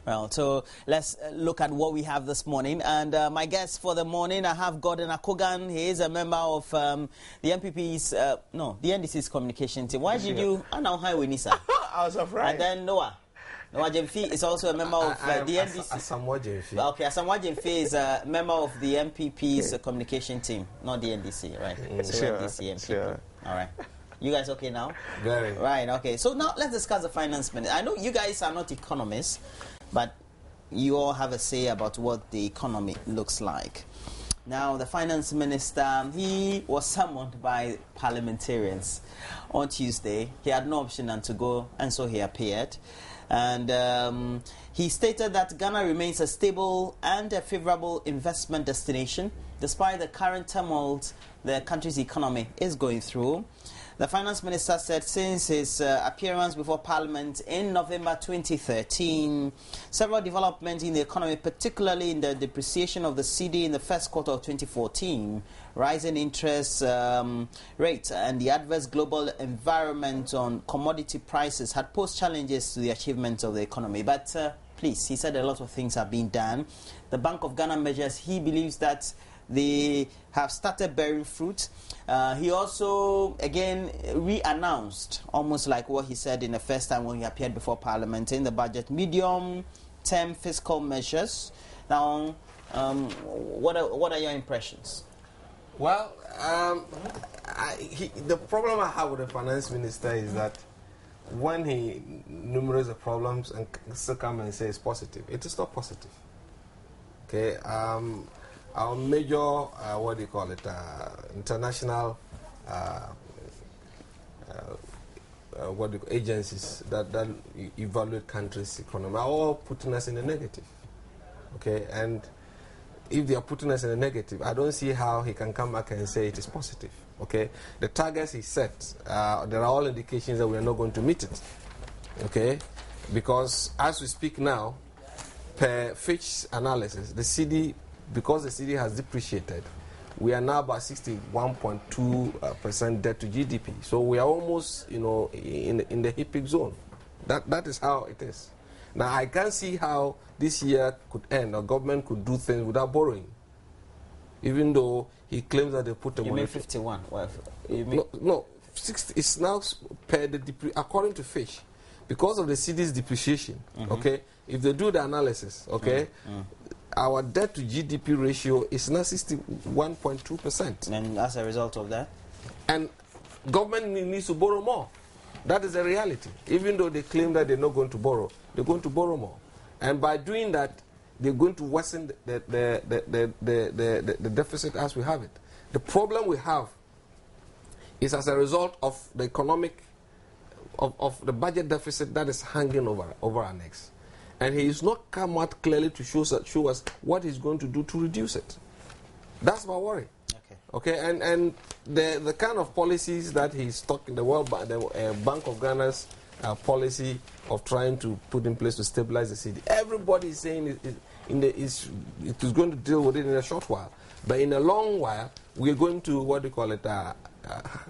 Well, so let's look at what we have this morning. And my guest for the morning, I have Gordon Akogan. He is a member of the MPP's, the NDC's communication team. Why did you? I know how we need that. I was surprised. And then Noah Jemfi is also a member of the NDC. Asamoah Jemfi. Okay, Asamoah Jemfi is a member of the MPP's communication team, not the NDC, right? So Sure, NDC, MPP. sure. All right. You guys okay now? Very. Right, okay. So now let's discuss the finance minister. I know you guys are not economists, but you all have a say about what the economy looks like. Now, the finance minister, he was summoned by parliamentarians on Tuesday. He had no option than to go, and so he appeared. And he stated that Ghana remains a stable and a favorable investment destination, despite the current turmoil the country's economy is going through. The finance minister said since his appearance before Parliament in November 2013, several developments in the economy, particularly in the depreciation of the cedi in the first quarter of 2014, rising interest rates, and the adverse global environment on commodity prices had posed challenges to the achievement of the economy. But please, he said a lot of things are being done. The Bank of Ghana measures, he believes that they have started bearing fruit. He also, again, re-announced, almost like what he said in the first time when he appeared before Parliament, in the budget, medium-term fiscal measures. Now, what are your impressions? Well, the problem I have with the finance minister is that when he enumerates the problems and still come and say it's positive, it is not positive. Okay. Our major, international agencies that evaluate countries' economy are all putting us in the negative. Okay, and if they are putting us in the negative, I don't see how he can come back and say it is positive. Okay, the targets he set, there are all indications that we are not going to meet it. Okay, because as we speak now, per Fitch's analysis, the cedi, because the cedi has depreciated, we are now about 61.2% debt to GDP. So we are almost, in the HIPIC zone. That is how it is. Now I can't see how this year could end, or government could do things without borrowing. Even though he claims that they put the money. You mean 51? Well, no, 60. It's now per according to Fish, because of the cedi's depreciation. Okay, if they do the analysis, okay. Our debt to GDP ratio is now 61.2%. And as a result of that? And government needs to borrow more. That is the reality. Even though they claim that they're not going to borrow, they're going to borrow more. And by doing that, they're going to worsen the deficit as we have it. The problem we have is as a result of the economic, of the budget deficit that is hanging over our necks. And he has not come out clearly to show us what he's going to do to reduce it. That's my worry. Okay, and the kind of policies that he's talking, the Bank of Ghana's policy of trying to put in place to stabilize the cedi. Everybody is saying it is going to deal with it in a short while, but in a long while we're going to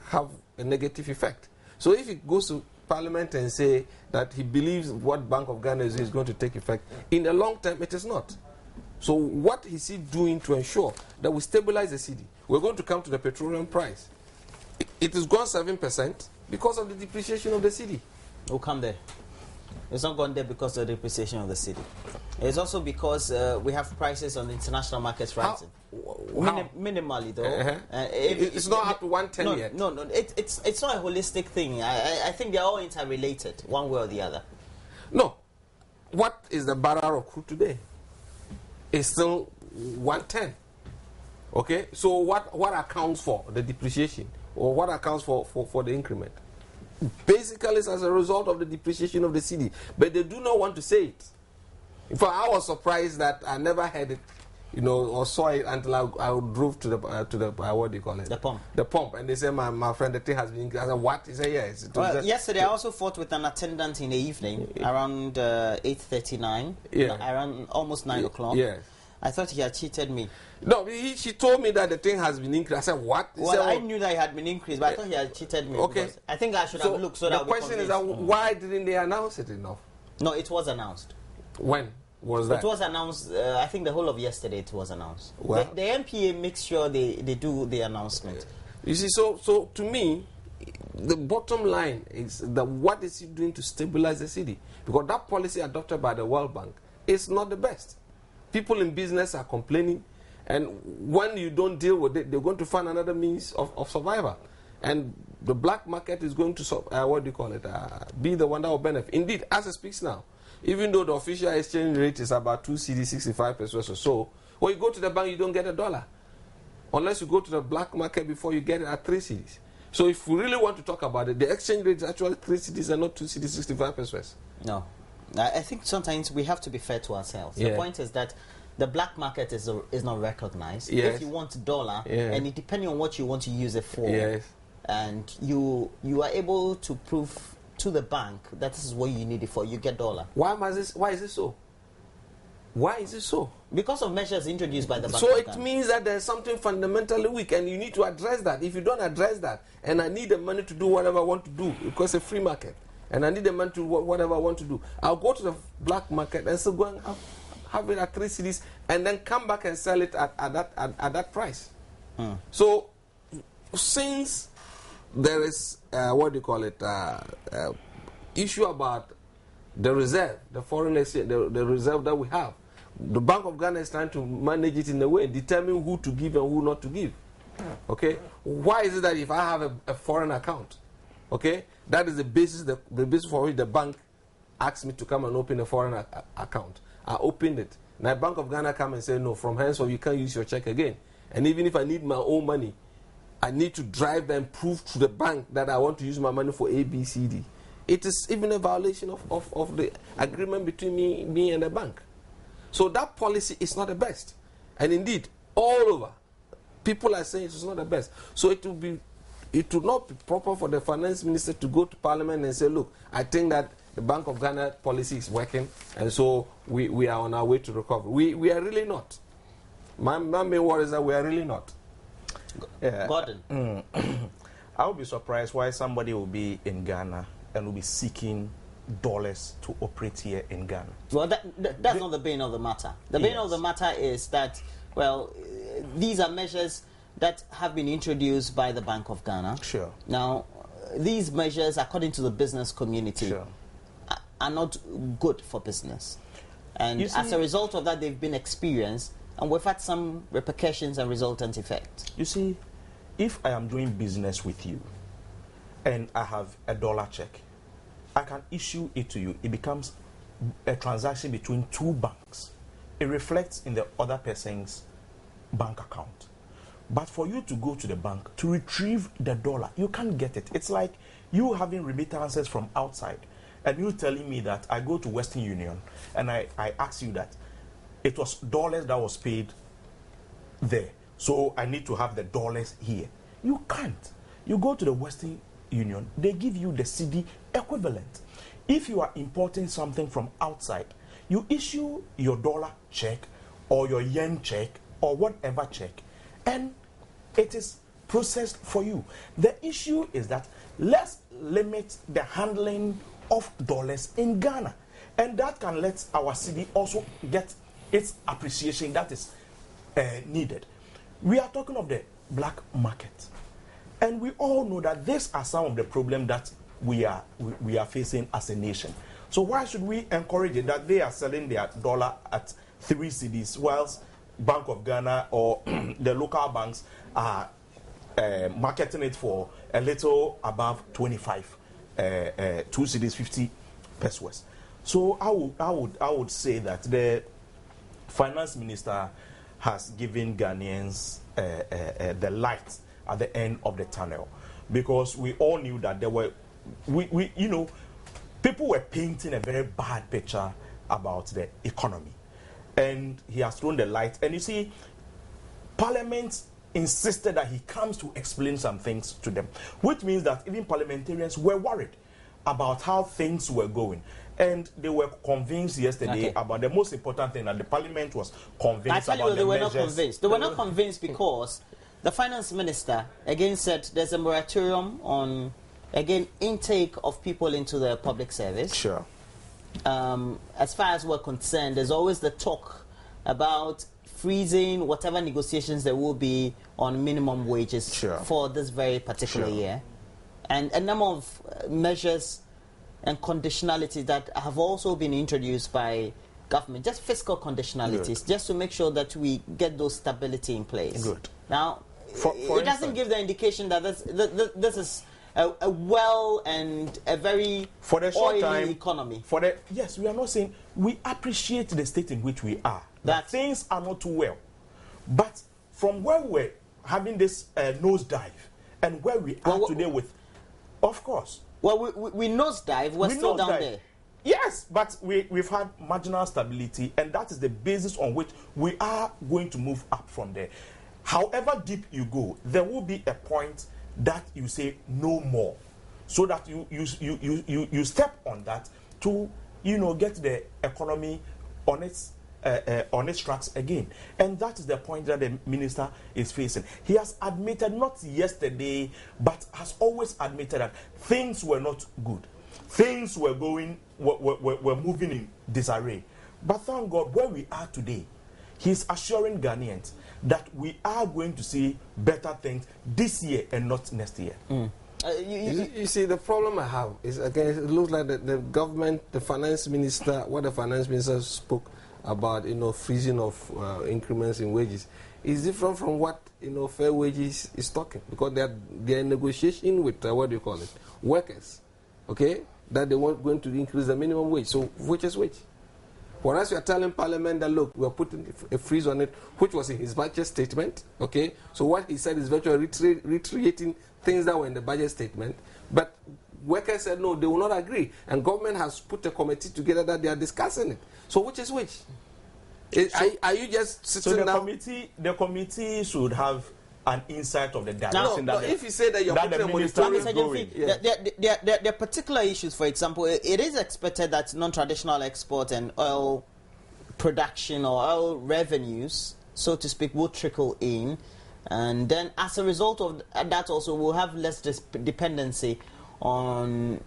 have a negative effect. So if it goes to Parliament and say that he believes what Bank of Ghana is going to take effect, in the long term it is not. So what is he doing to ensure that we stabilize the cedi? We're going to come to the petroleum price. It is gone 7% because of the depreciation of the cedi. We'll come there. It's not gone there because of the depreciation of the cedi. It's also because we have prices on the international markets rising. Minimally, though. It's not up to 110 yet. No. It's not a holistic thing. I think they're all interrelated, one way or the other. No. What is the barrel of crude today? It's still 110. Okay? So what accounts for the depreciation? Or what accounts for the increment? Basically, it's as a result of the depreciation of the cedi. But they do not want to say it. In fact, I was surprised that I never heard it, or saw it until I drove to the what do you call it? The pump. The pump. And they said, my friend, the thing has been increased. I said, what? He said, yes. Well, yesterday I also fought with an attendant in the evening, around 8:39, around almost 9 o'clock. Yes. I thought he had cheated me. No, she told me that the thing has been increased. I said, what? I knew that it had been increased, but I thought he had cheated me. Okay. I think I should have looked so that the question is, why didn't they announce it enough? No, it was announced. When? was that? It was announced, I think the whole of yesterday it was announced. Well, the MPA makes sure they do the announcement. You see, so to me, the bottom line is that what is he doing to stabilize the city? Because that policy adopted by the World Bank is not the best. People in business are complaining, and when you don't deal with it, they're going to find another means of survival. And the black market is going to, be the one that will benefit. Indeed, as it speaks now, even though the official exchange rate is about 2 cedi, 65 pesos or so, when you go to the bank, you don't get $1. Unless you go to the black market before you get it at 3 cedis. So if we really want to talk about it, the exchange rate is actually 3 cedis and not 2 cedis, 65 pesos. No. I think sometimes we have to be fair to ourselves. Yeah. The point is that the black market is not recognized. Yes. If you want $1, Yeah. and it depending on what you want to use it for, Yes. and you are able to prove to the bank that this is what you need it for, you get $1. Why is it so? Why is it so? Because of measures introduced by the bank. So it means that there's something fundamentally weak, and you need to address that. If you don't address that, and I need the money to do whatever I want to do, because it's a free market, and I need the money to do whatever I want to do, I'll go to the black market and still go and have it at 3 cedis, and then come back and sell it at that price. So since there is issue about the reserve, the foreign exchange, the reserve that we have, the Bank of Ghana is trying to manage it in a way, determine who to give and who not to give. Okay, why is it that if I have a foreign account, okay, that is the basis for which the bank asked me to come and open a foreign account. I opened it. Now Bank of Ghana come and say, no, from henceforth you can't use your check again. And even if I need my own money, I need to drive and prove to the bank that I want to use my money for A, B, C, D. It is even a violation of the agreement between me and the bank. So that policy is not the best. And indeed, all over, people are saying it's not the best. So it would not be proper for the finance minister to go to parliament and say, look, I think that the Bank of Ghana policy is working, and so we are on our way to recovery. We are really not. My main worry is that we are really not. Yeah. Gordon. I would be surprised why somebody will be in Ghana and will be seeking dollars to operate here in Ghana. Well, that's not the bane of the matter. The bane of the matter is that, well, these are measures that have been introduced by the Bank of Ghana. Sure. Now, these measures, according to the business community, Sure. are not good for business. And as a result of that, they've been experienced, and we've had some repercussions and resultant effects. You see, if I am doing business with you and I have a dollar check, I can issue it to you. It becomes a transaction between two banks. It reflects in the other person's bank account. But for you to go to the bank to retrieve the dollar, you can't get it. It's like you having remittances from outside and you telling me that I go to Western Union and I ask you that it was dollars that was paid there, so I need to have the dollars here. You can't. You go to the Western Union, they give you the cedi equivalent. If you are importing something from outside, you issue your dollar check or your yen check or whatever check, and it is processed for you. The issue is that let's limit the handling of dollars in Ghana, and that can let our cedi also get its appreciation that is needed. We are talking of the black market, and we all know that these are some of the problems that we are facing as a nation. So why should we encourage it that they are selling their dollar at 3 cedis, whilst Bank of Ghana or the local banks are marketing it for a little above 25, 2 cedis 50 pesos? So I would say that the finance minister has given Ghanaians the light at the end of the tunnel, because we all knew that there were, people were painting a very bad picture about the economy, and he has thrown the light. And you see, Parliament insisted that he comes to explain some things to them, which means that even parliamentarians were worried about how things were going. And they were convinced yesterday about the most important thing, that the parliament was convinced about the measures. They were not convinced. They were not convinced because the finance minister again said there's a moratorium on, again, intake of people into the public service. Sure. as far as we're concerned, there's always the talk about freezing whatever negotiations there will be on minimum wages for this very particular year. And a number of measures and conditionalities that have also been introduced by government, just fiscal conditionalities, just to make sure that we get those stability in place. Good. Now, it doesn't give the indication that this is a well and a very for the short time economy. Yes, we are not saying we appreciate the state in which we are. That things are not too well, but from where we're having this nosedive and where we are today with, of course. Well, we nosedive. We're still down there. Yes, but we've had marginal stability, and that is the basis on which we are going to move up from there. However deep you go, there will be a point that you say no more, so that you step on that to get the economy on its tracks again. And that is the point that the minister is facing. He has admitted, not yesterday, but has always admitted that things were not good. Things were moving in disarray. But thank God, where we are today, he's assuring Ghanaians that we are going to see better things this year and not next year. You see, the problem I have is, again, it looks like the government, the finance minister, what the finance minister spoke about, freezing of increments in wages, is different from what, fair wages is talking, because they are in negotiation with, workers, okay, that they want going to increase the minimum wage. So, which is which? Whereas we are telling Parliament that, look, we are putting a freeze on it, which was in his budget statement, okay? So what he said is virtually reiterating things that were in the budget statement, but workers said no, they will not agree, and government has put a committee together that they are discussing it. So which is which? Are you just sitting down? The committee should have an insight of the direction if you say that you're putting a monitoring going. There are particular issues. For example, it is expected that non-traditional export and oil production or oil revenues, so to speak, will trickle in, and then as a result of that also we'll have less dependency on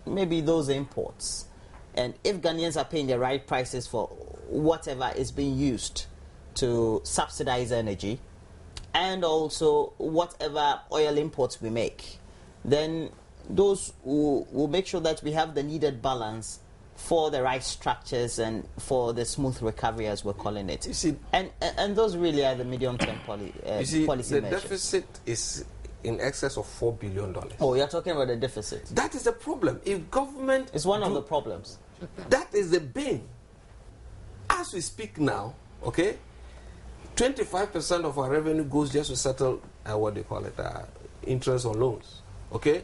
maybe those imports. And if Ghanaians are paying the right prices for whatever is being used to subsidize energy, and also whatever oil imports we make, then those will make sure that we have the needed balance for the right structures and for the smooth recovery, as we're calling it. You see, and those really are the medium-term policy measures. The deficit is in excess of $4 billion. Oh, you're talking about the deficit. That is the problem. If government... It's one of the problems. That is the bane. As we speak now, okay, 25% of our revenue goes just to settle, interest on loans, okay?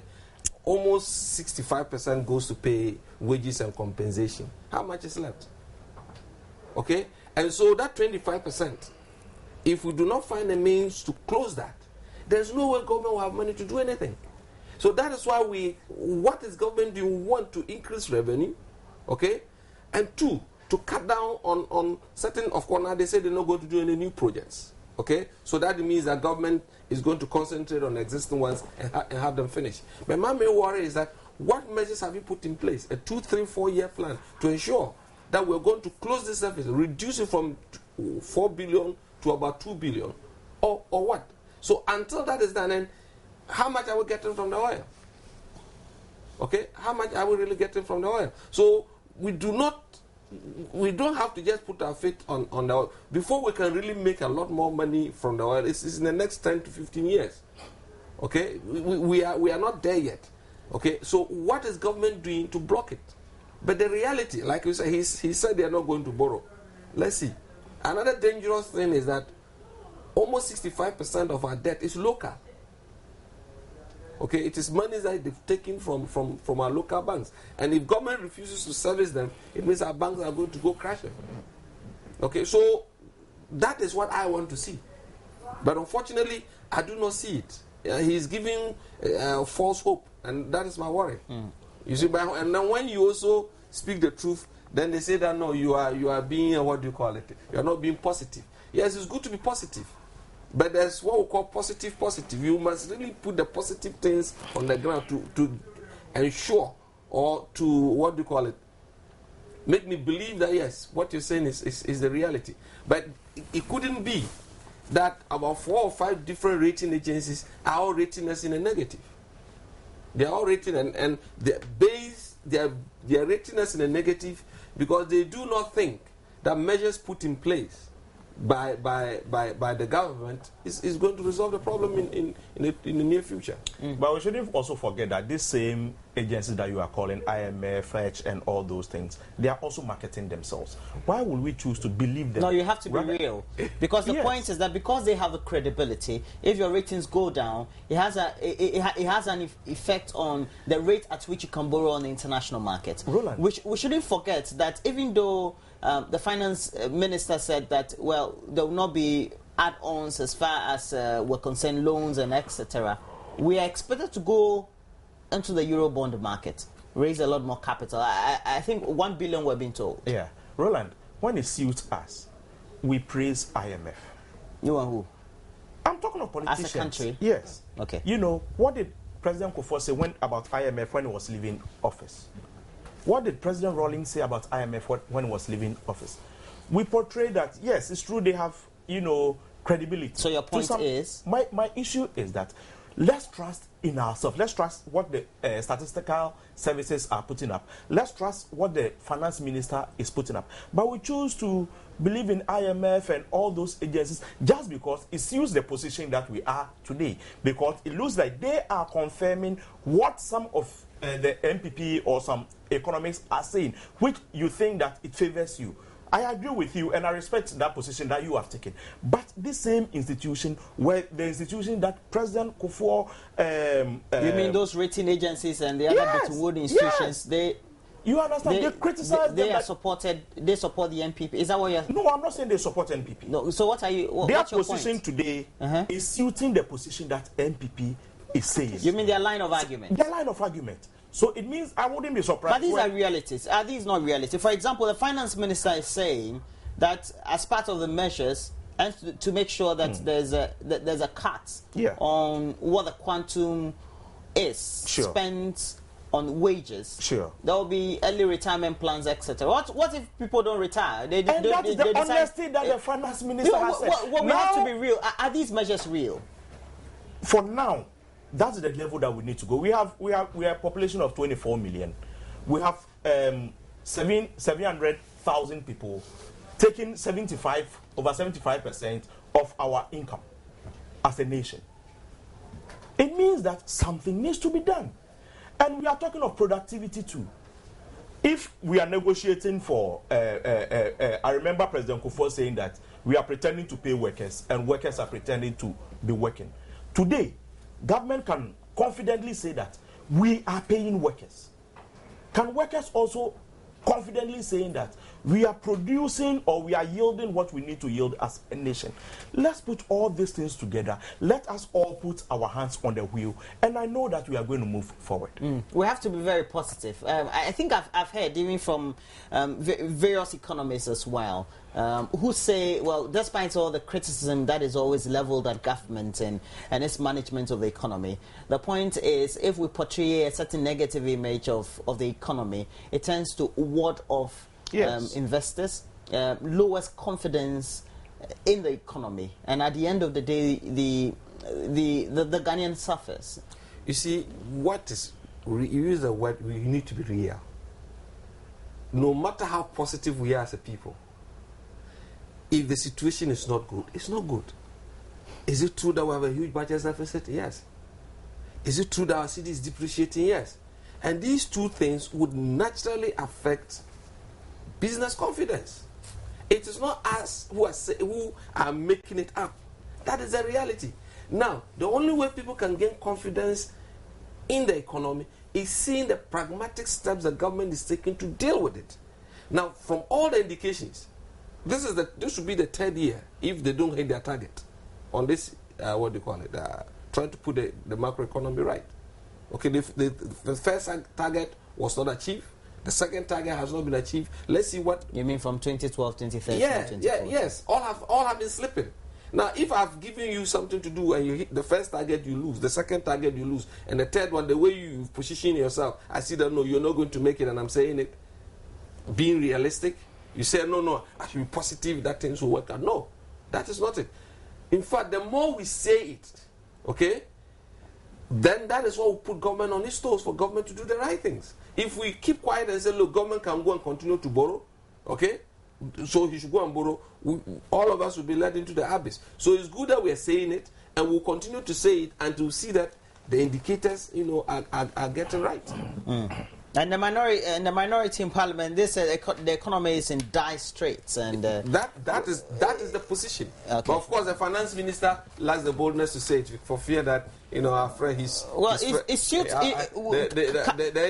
Almost 65% goes to pay wages and compensation. How much is left? Okay? And so that 25%, if we do not find a means to close that, there's no way government will have money to do anything. So that is why what is government doing? We want to increase revenue, okay? And two, to cut down on certain, of course, now they say they're not going to do any new projects, okay? So that means that government is going to concentrate on existing ones and have them finished. But my main worry is that what measures have you put in place? A 2, 3, 4 year plan to ensure that we're going to close this deficit, reduce it from 4 billion to about 2 billion, or what? So until that is done, then how much are we getting from the oil? Okay, how much are we really getting from the oil? So we don't have to just put our faith on the oil. Before we can really make a lot more money from the oil, it's in the next 10 to 15 years. Okay, we are not there yet. Okay, so what is government doing to block it? But the reality, like you said, he said they are not going to borrow. Let's see. Another dangerous thing is that almost 65% of our debt is local. Okay, it is money that they've taken from our local banks. And if government refuses to service them, it means our banks are going to go crashing. Okay, so that is what I want to see. But unfortunately, I do not see it. He's giving false hope, and that is my worry. You see, and then when you also speak the truth, then they say that no, you are being, what do you call it? You are not being positive. Yes, it's good to be positive. But there's what we call positive. You must really put the positive things on the ground to ensure, or to, what do you call it, make me believe that yes, what you're saying is the reality. But it couldn't be that about 4 or 5 different rating agencies are all rating us in a negative. They are all rating and they are rating us in a negative because they do not think that measures put in place by the government is going to resolve the problem in the near future. But we shouldn't also forget that these same agencies that you are calling IMF, Fetch, and all those things, they are also marketing themselves. Why would we choose to believe them? No, you have to be real. Because the point is that because they have the credibility, if your ratings go down, it has an effect on the rate at which you can borrow on the international market. Roland. We shouldn't forget that even though the finance minister said that, well, there will not be add-ons as far as we're concerned, loans and etc. We are expected to go into the Eurobond market, raise a lot more capital. I think 1 billion we're being told. Yeah. Roland, when it suits us, we praise IMF. You and who? I'm talking of politicians. As a country? Yes. Okay. You know, what did President Kufuor say about IMF when he was leaving office? What did President Rawlings say about IMF when he was leaving office? We portray that, yes, it's true they have, credibility. So your point is? My issue is that let's trust in ourselves. Let's trust what the statistical services are putting up. Let's trust what the finance minister is putting up. But we choose to believe in IMF and all those agencies just because it suits the position that we are today. Because it looks like they are confirming what some of the MPP or some economists are saying, which you think that it favors you. I agree with you and I respect that position that you have taken. But this same institution, where the institution that President Kufuor... you mean those rating agencies and the other Bretton institutions, you understand? They criticize they support the NPP. Is that what you're... No, I'm not saying they support NPP. No, so what are you... Their what's your position point? today is suiting the position that NPP is saying. You mean their line of argument? Their line of argument. So it means I wouldn't be surprised. But these are realities. Are these not reality? For example, the finance minister is saying that as part of the measures, and to make sure that there's a cut on what the quantum is spent on wages. Sure. There will be early retirement plans, etc. What if people don't retire? That's the honesty that the finance minister has said. We have to be real. Are these measures real? For now, that's the level that we need to go. We are a population of 24 million. We have 700,000 people taking over 75% of our income as a nation. It means that something needs to be done. And we are talking of productivity too. If we are negotiating for, I remember President Kufuor saying that we are pretending to pay workers and workers are pretending to be working. Today, government can confidently say that we are paying workers. Can workers also confidently saying that we are producing or we are yielding what we need to yield as a nation? Let's put all these things together. Let us all put our hands on the wheel, and I know that we are going to move forward. We have to be very positive. I think I've heard even from various economists as well, who say, well, despite all the criticism that is always leveled at government and its management of the economy, the point is, if we portray a certain negative image of the economy, it tends to ward off investors, lowers confidence in the economy, and at the end of the day, the Ghanaian suffers. You see, you use the word, we need to be real. No matter how positive we are as a people, if the situation is not good, it's not good. Is it true that we have a huge budget deficit? Yes. Is it true that our city is depreciating? Yes. And these two things would naturally affect business confidence. It is not us who are making it up. That is the reality. Now, the only way people can gain confidence in the economy is seeing the pragmatic steps the government is taking to deal with it. Now, from all the indications, this should be the third year if they don't hit their target on this, trying to put the macroeconomy right. Okay, the first target was not achieved. The second target has not been achieved. Let's see what... You mean from 2012, 2013, yeah, 2014? Yes. All have been slipping. Now, if I've given you something to do and you hit the first target, you lose. The second target, you lose. And the third one, the way you position yourself, I see that, no, you're not going to make it, and I'm saying it. being realistic. You say, no, I should be positive that things will work out. No, that is not it. In fact, the more we say it, okay, then that is what will put government on its toes for government to do the right things. If we keep quiet and say, look, government can go and continue to borrow, okay, so he should go and borrow, all of us will be led into the abyss. So it's good that we are saying it, and we'll continue to say it and to see that the indicators, are getting right. And the minority in parliament, they said the economy is in dire straits, and that is the position. Okay. But of course, the finance minister lacks the boldness to say it for fear that our friend the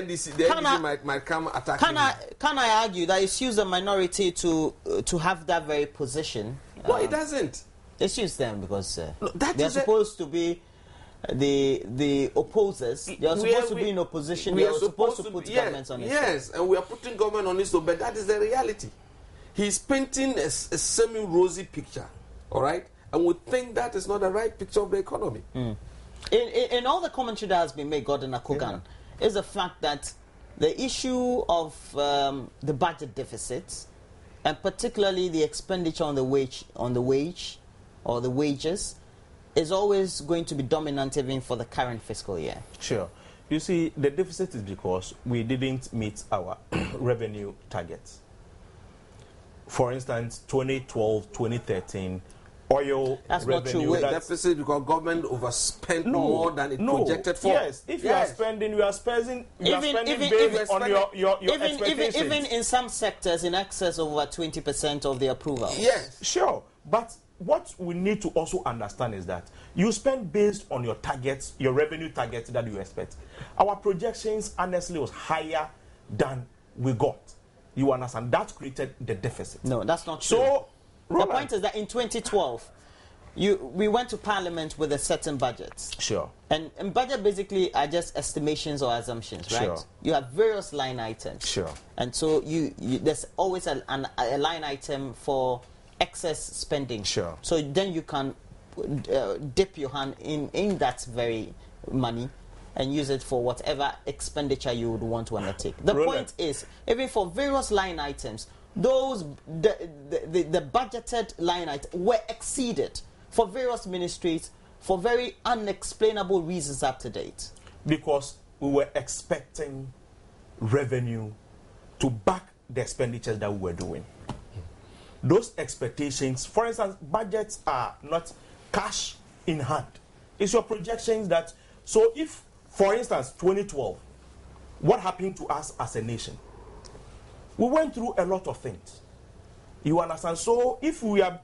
NDC might come attacking him. Can I argue that it suits the minority to have that very position? Well, it doesn't. It suits them because they're supposed to be the opposers. They are supposed to be in opposition. They are supposed to put governments on it. Yes, and we are putting government on it, but that is the reality. He's painting a semi-rosy picture, all right? And we think that is not the right picture of the economy. In all the commentary that has been made, Gordon Akogan, is the fact that the issue of the budget deficits, and particularly the expenditure on the wages, is always going to be dominant even for the current fiscal year. Sure. You see, the deficit is because we didn't meet our revenue targets. For instance, 2012, 2013, oil that's revenue... not true. Deficit because government overspent more than it projected for. Yes, if you are spending, you are spending based on your expectations. Even in some sectors, in excess of over 20% of the approval. Yes, sure. But what we need to also understand is that you spend based on your targets, your revenue targets that you expect. Our projections, honestly, was higher than we got. You understand? That created the deficit. No, that's not true. So, the point is that in 2012, we went to Parliament with a certain budget. Sure. And budget basically are just estimations or assumptions, right? Sure. You have various line items. Sure. And so there's always a line item for excess spending. Sure. So then you can dip your hand in that very money and use it for whatever expenditure you would want to undertake. The point is, even for various line items, the budgeted line items were exceeded for various ministries for very unexplainable reasons up to date. Because we were expecting revenue to back the expenditures that we were doing. Those expectations, for instance, budgets are not cash in hand. It's your projections that... So if, for instance, 2012, what happened to us as a nation? We went through a lot of things. You understand? So if we are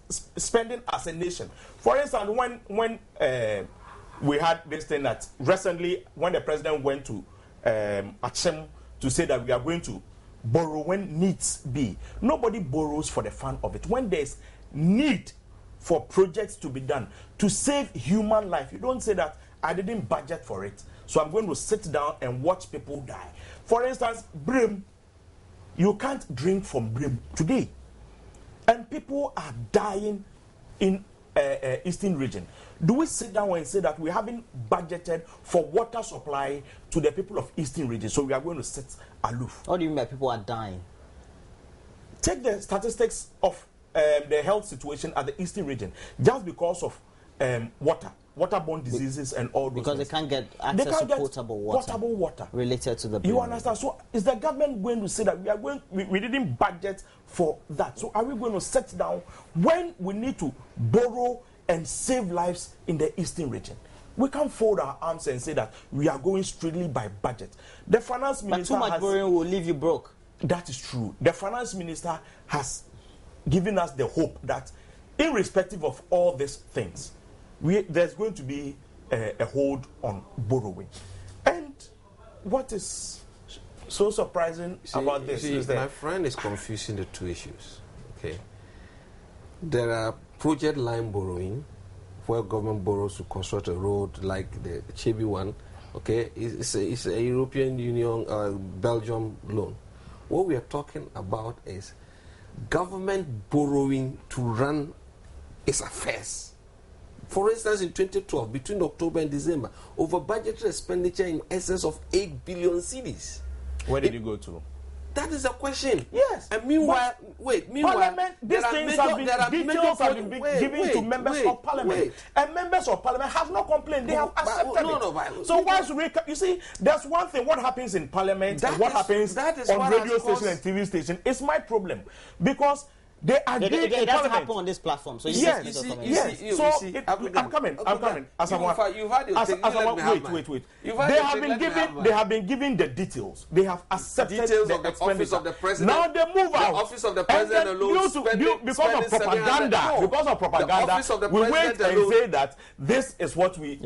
spending as a nation. For instance, when we had this thing that recently, when the president went to Achem to say that we are going to borrow when needs be. Nobody borrows for the fun of it. When there's need for projects to be done to save human life, you don't say that I didn't budget for it, so I'm going to sit down and watch people die. For instance, Brim, you can't drink from Brim today. And people are dying in Eastern region. Do we sit down and say that we haven't budgeted for water supply to the people of Eastern region, so we are going to sit aloof? What do you mean by people are dying? Take the statistics of the health situation at the Eastern region. Just because of waterborne diseases and all those because things. They can't get access to potable water related to the you understand? So is the government going to say that we didn't budget for that? So are we going to sit down when we need to borrow and save lives in the Eastern region? We can't fold our arms and say that we are going strictly by budget. The finance minister but too much borrowing will leave you broke. That is true. The finance minister has given us the hope that irrespective of all these things, there's going to be a hold on borrowing. And what is so surprising about this is that... My friend is confusing the two issues. Okay, there are project line borrowing, where government borrows to construct a road like the Chebi one. Okay, it's a European Union Belgium loan. What we are talking about is government borrowing to run its affairs. For instance, in 2012, between October and December, over budgetary expenditure in excess of 8 billion cedis. Where did you go to? That is the question. Yes. And meanwhile, Parliament, these there are things details have been given to members of Parliament. And members of Parliament have not complained. They have accepted it. So why should we... You see, there's one thing, what happens in Parliament and what happens on radio station and TV station is my problem. Because they agree it in doesn't Parliament. happen on this platform. So Yes. I'm coming. As you've had your wait. They have been given the details. They have accepted details the of the office of the president. Now they move out. The office of the president alone because of propaganda. We wait and say that this is what we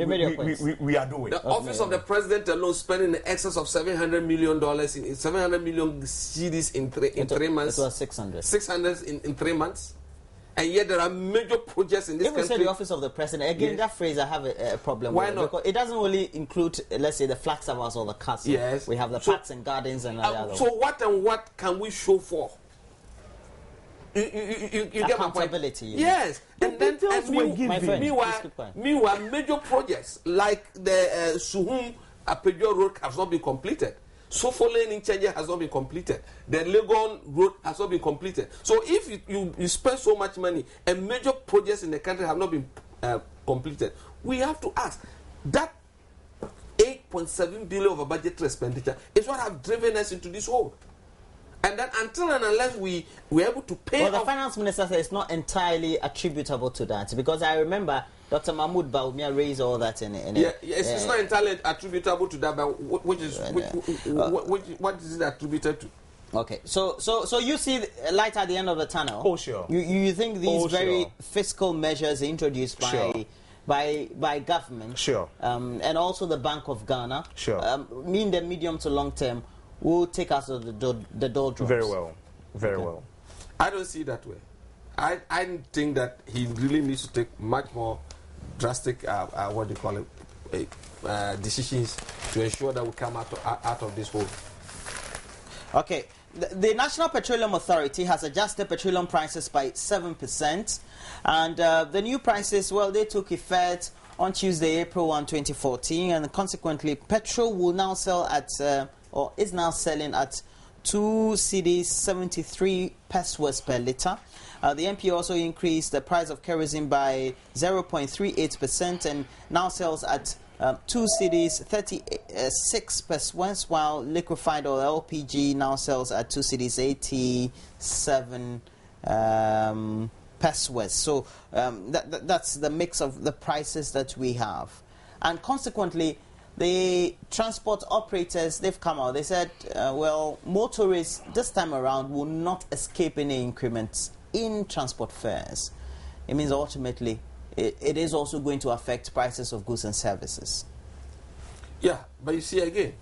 are doing. The office of the president alone spending in excess of $700 million in 700 million CDs in 3 months. It was 600. 600 in 3 months, and yet there are major projects in this country. If we say the office of the president, again, that phrase I have a problem Why with. not? Because it doesn't only include, let's say, the flag savers or the castle. Yes. We have the parks and gardens and other. So what can we show for? You get my point? Accountability. Yes. And then meanwhile, major projects like the Suhum Apejo Road has not been completed. Sofo Lane in Chenya has not been completed. The Legon Road has not been completed. So if you spend so much money and major projects in the country have not been completed, we have to ask, that 8.7 billion of a budgetary expenditure is what have driven us into this hole. And then until and unless we're able to pay Well, the finance minister says it's not entirely attributable to that, because I remember Dr. Mahmoud Baumia raised all that in it's not entirely attributable to that, but what is it attributed to? Okay, so you see light at the end of the tunnel. Oh, sure. You think these fiscal measures introduced by government, sure, and also the Bank of Ghana, sure, mean the medium to long term will take us to the doldrums? Very well. I don't see it that way. I think that he really needs to take much more drastic, decisions to ensure that we come out of this hole. Okay. The National Petroleum Authority has adjusted petroleum prices by 7%, and the new prices, well, they took effect on Tuesday, April 1, 2014, and consequently, petrol will now sell at, or is now selling at 2 cedis 73 pesos per litre. The MP also increased the price of kerosene by 0.38% and now sells at 2 cedis 36 pesos, while liquefied oil LPG now sells at 2 cedis 87 pesos. So that's the mix of the prices that we have. And consequently, the transport operators, they've come out. They said, well, motorists this time around will not escape any increments in transport fares. It means ultimately it is also going to affect prices of goods and services. Yeah, but you see again,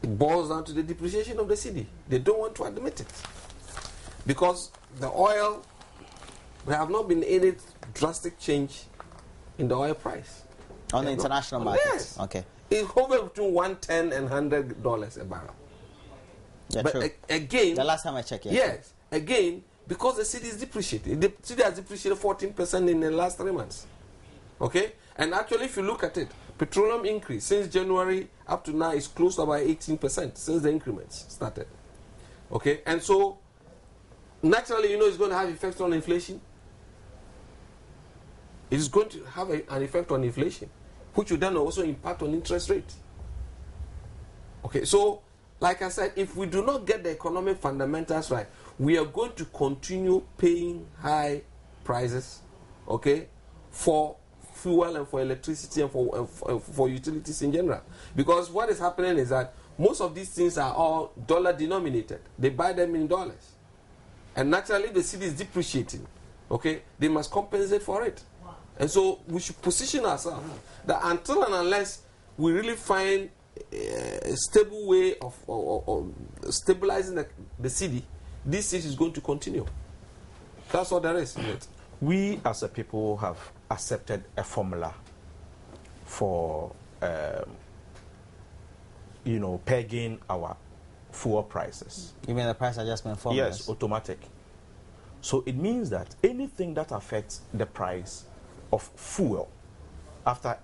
it boils down to the depreciation of the cedi. They don't want to admit it. Because the oil, there have not been any drastic change in the oil price. On the international market? Yes. Okay. It's hovered between $110 and $100 a barrel. Yeah, but true. Again... The last time I checked, yes. Again, because the cedi is depreciated. The cedi has depreciated 14% in the last 3 months. Okay? And actually, if you look at it, petroleum increase since January up to now is close to about 18% since the increments started. Okay? And so, naturally, it's going to have effects on inflation. It is going to have an effect on inflation, which will then also impact on interest rates. Okay, so, like I said, if we do not get the economic fundamentals right, we are going to continue paying high prices, okay, for fuel and for electricity and for utilities in general. Because what is happening is that most of these things are all dollar denominated. They buy them in dollars. And naturally, the cedi is depreciating, okay, they must compensate for it. And so we should position ourselves that until and unless we really find a stable way of stabilizing the cedi, this is going to continue. That's all there is. We as a people have accepted a formula for, pegging our fuel prices. You mean the price adjustment formula? Yes, automatic. So it means that anything that affects the price of fuel after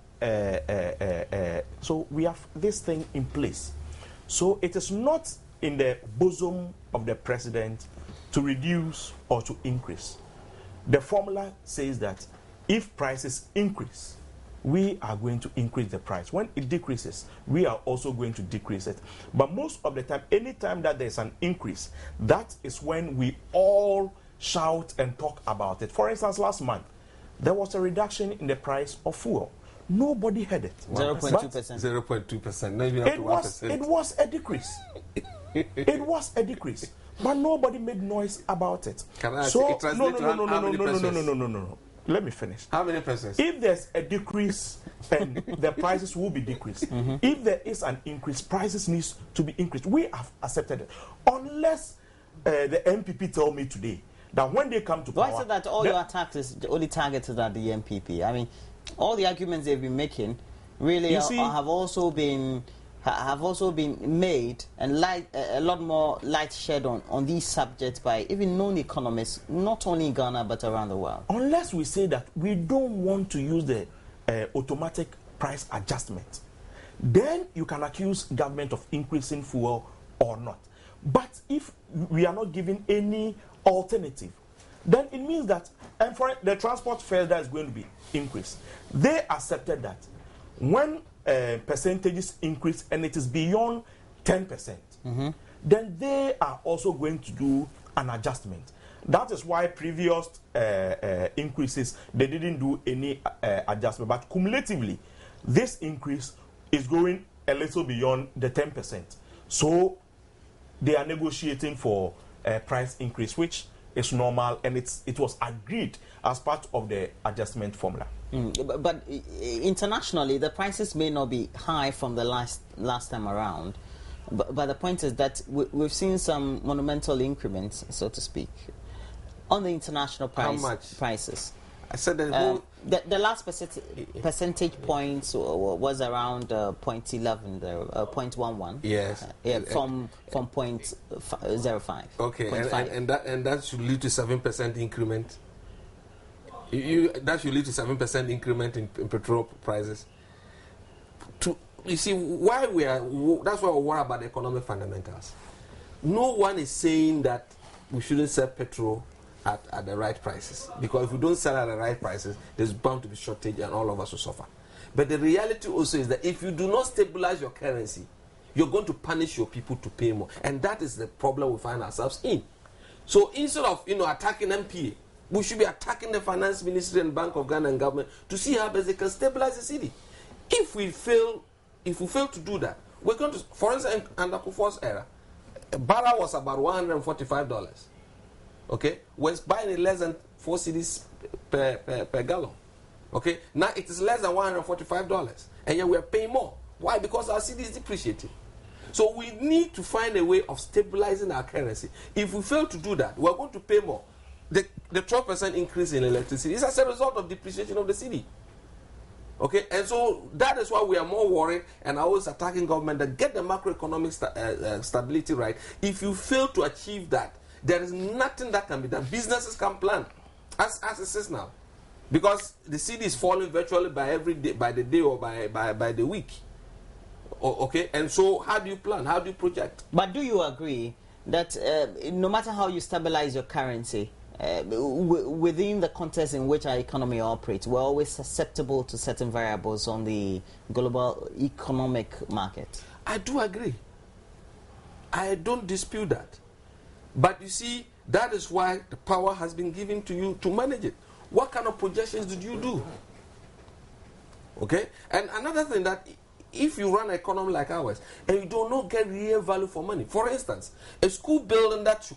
so we have this thing in place. So it is not in the bosom of the president to reduce or to increase. The formula says that if prices increase, we are going to increase the price. When it decreases, we are also going to decrease it. But most of the time, anytime that there's an increase, that is when we all shout and talk about it. For instance, last month, there was a reduction in the price of fuel. Nobody heard it. 0.2%. 0.2%. Not even up to 1%. It was a decrease. It was a decrease. But nobody made noise about it. Can I so, ask, no. Let me finish. How many percent? If there's a decrease, then the prices will be decreased. If there is an increase, prices needs to be increased. We have accepted it. Unless the MPP tell me today that when they come to power... Why is it that all your attacks is only targeted at the MPP? I mean, all the arguments they've been making really have also been made, and a lot more light shed on these subjects by even known economists, not only in Ghana but around the world. Unless we say that we don't want to use the automatic price adjustment, then you can accuse government of increasing fuel or not. But if we are not given any alternative, then it means that, and for the transport fare that is going to be increased, they accepted that when percentages increase and it is beyond 10%, then they are also going to do an adjustment. That is why previous increases, they didn't do any adjustment. But cumulatively, this increase is going a little beyond the 10%. So they are negotiating for a price increase, which is normal, and it was agreed as part of the adjustment formula. But internationally, the prices may not be high from the last time around. But the point is that we've seen some monumental increments, so to speak, on the international prices. I said the last percentage points was around 0.11 there, 0.11. Yes. From 0.05. Okay, and that should lead to 7% increment. That should lead to 7% increment in petrol prices. You see, that's why we worry about the economic fundamentals. No one is saying that we shouldn't sell petrol at the right prices, because if we don't sell at the right prices, there's bound to be shortage and all of us will suffer. But the reality also is that if you do not stabilize your currency, you're going to punish your people to pay more, and that is the problem we find ourselves in. So instead of attacking MPA, we should be attacking the Finance Ministry and Bank of Ghana and government to see how best they can stabilize the city. If we fail to do that, we're going to, for instance, under Kufuor's era, a barrel was about $145. Okay, we're buying it less than 4 cedis per gallon. Okay, now it is less than $145, and yet we are paying more. Why? Because our cedi is depreciating. So we need to find a way of stabilizing our currency. If we fail to do that, we're going to pay more. The 12% increase in electricity is as a result of depreciation of the cedi. Okay, and so that is why we are more worried and always attacking government that get the macroeconomic stability right. If you fail to achieve that, there is nothing that can be done. Businesses can plan as it is now, because the cedi is falling virtually by every day, by the day or by the week. Okay, and so how do you plan? How do you project? But do you agree that no matter how you stabilize your currency, within the context in which our economy operates, we're always susceptible to certain variables on the global economic market? I do agree. I don't dispute that. But you see, that is why the power has been given to you to manage it. What kind of projections did you do? Okay? And another thing, that if you run an economy like ours and you do not get real value for money, for instance, a school building that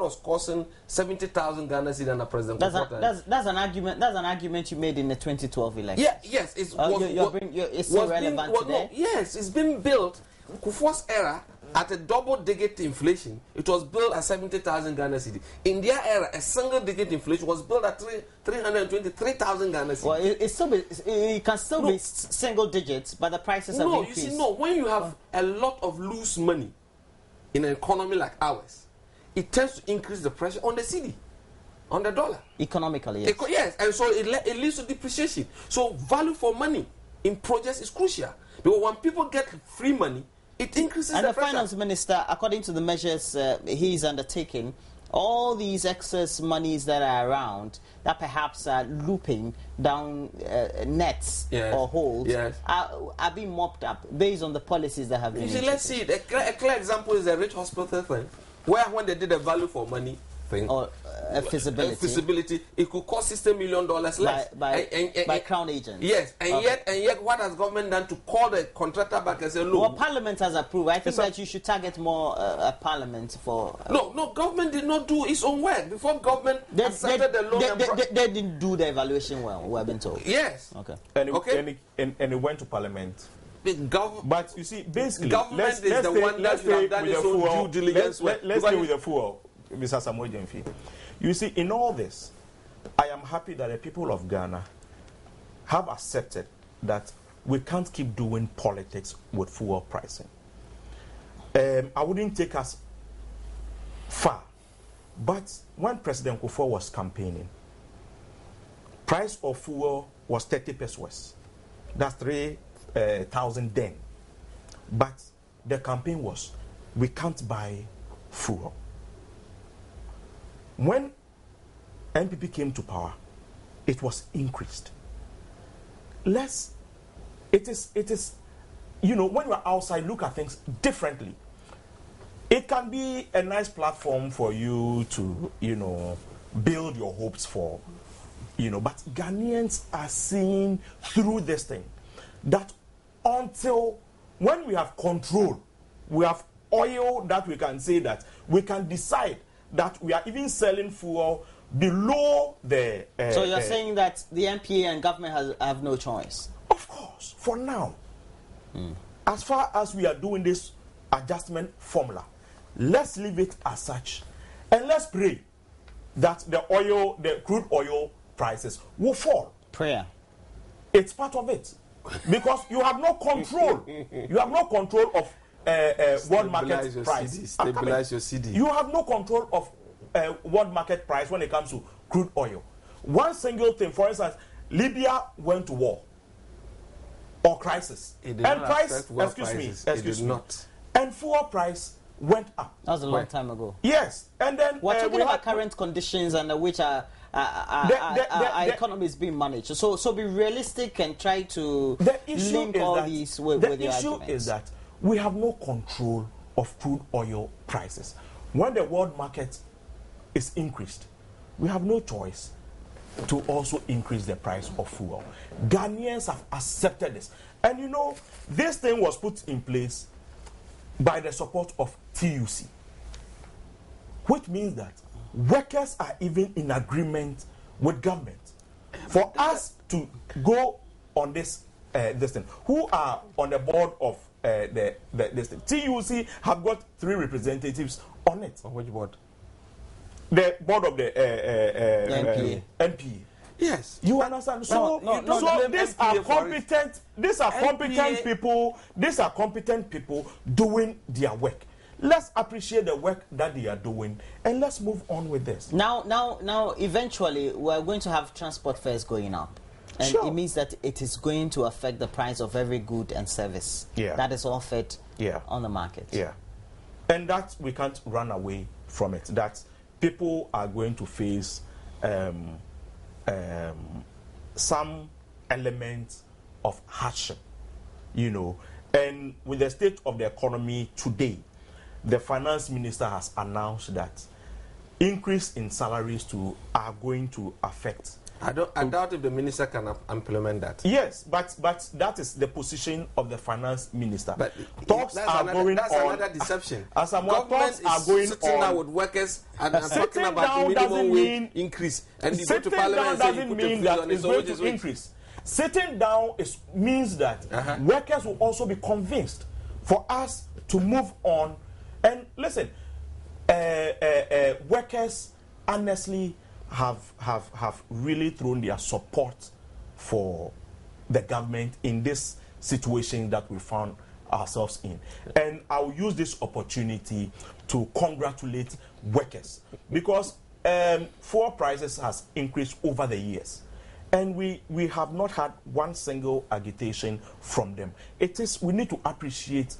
was costing 70,000 Ghana cedi under President Kufuor. That's an argument. That's an argument you made in the 2012 election. Yeah, yes, it's still relevant today. No, yes, it's been built. Kufuor's era, at a double-digit inflation, it was built at 70,000 Ghana cedi. In their era, a single-digit inflation was built at 323,000 Ghana cedi. Well, it can still be single digits, but the prices have increased. You see, when you have a lot of loose money in an economy like ours, it tends to increase the pressure on the cedi, on the dollar. Economically, yes. Yes, and so it leads to depreciation. So value for money in projects is crucial. Because when people get free money, it increases And the pressure. finance minister, according to the measures he's undertaking, all these excess monies that are around that perhaps are looping down nets or holes are being mopped up based on the policies that have been introduced. Let's see. A clear example is the rich hospital thing, where when they did the value for money thing, or feasibility, it could cost $60 million less by crown agents. Yes, and yet, what has government done to call the contractor back and say, look? Well, Parliament has approved. I think that you should target more Parliament for. No, government did not do its own work before government accepted the loan. They didn't do the evaluation well. We've been told. Yes. Okay. And it went to Parliament. But you see, basically, government is the one that should have done its own due diligence. Let's stay with the fuel, Mr. Samuel Jemfi. You see, in all this, I am happy that the people of Ghana have accepted that we can't keep doing politics with fuel pricing. I wouldn't take us far, but when President Kufuor was campaigning, price of fuel was 30 pesos. That's 3,000 then. But the campaign was, we can't buy fuel. When NPP came to power, it was increased. It is, when you're outside, look at things differently. It can be a nice platform for you to, build your hopes for, but Ghanaians are seeing through this thing that until when we have control, we have oil that we can say that we can decide that we are even selling fuel below the... so you're saying that the NPA and government have no choice? Of course, for now. As far as we are doing this adjustment formula, let's leave it as such. And let's pray that the crude oil prices will fall. Prayer. It's part of it. Because you have no control. You have no control of world market price. Stabilize your CD. You have no control of world market price when it comes to crude oil. One single thing, for instance, Libya went to war or crisis, and price, excuse me, and fuel price went up. That was a long time ago. Yes, and then we're talking about current conditions under which our economy is being managed. So be realistic and try to link all these with your arguments. The issue is that we have no control of crude oil prices. When the world market is increased, we have no choice to also increase the price of fuel. Ghanaians have accepted this. And this thing was put in place by the support of TUC, which means that workers are even in agreement with government for us to go on this thing. Who are on the board of this thing? TUC have got 3 representatives on it. On which board? The board of the NPA. Yes. You understand? So these are competent. These are competent people. These are competent people doing their work. Let's appreciate the work that they are doing, and let's move on with this. Now, eventually, we're going to have transport fares going up, and it means that it is going to affect the price of every good and service that is offered on the market. Yeah, and that we can't run away from it. That people are going to face some element of hardship, and with the state of the economy today, the finance minister has announced that increase in salaries are going to affect. I doubt if the minister can implement that. Yes, but that is the position of the finance minister. But talks are going on. That's another deception. As talks are going sitting on with workers and talking about the minimum wage increase, and you go to parliament doesn't mean that it's going to increase. Sitting down means that workers will also be convinced for us to move on. And listen, workers honestly have really thrown their support for the government in this situation that we found ourselves in. And I'll use this opportunity to congratulate workers, because fuel prices has increased over the years. And we have not had one single agitation from them. We need to appreciate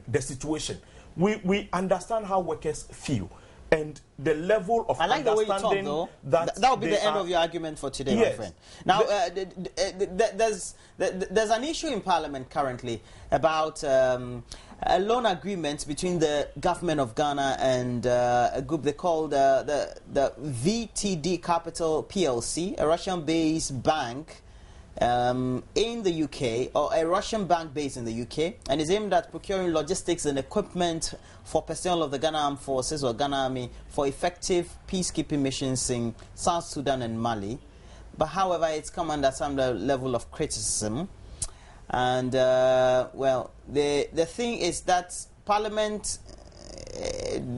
the situation. We understand how workers feel. And the level of I like the way you talk, understanding though. that That will be the end of your argument for today, Yes. my friend. Now, there's an issue in Parliament currently about a loan agreement between the government of Ghana and a group they call the VTD Capital PLC, a Russian-based bank in the UK, or a Russian bank based in the UK, and is aimed at procuring logistics and equipment for personnel of the Ghana Armed Forces or Ghana Army for effective peacekeeping missions in South Sudan and Mali. But however, it's come under some level of criticism. And well, the thing is that Parliament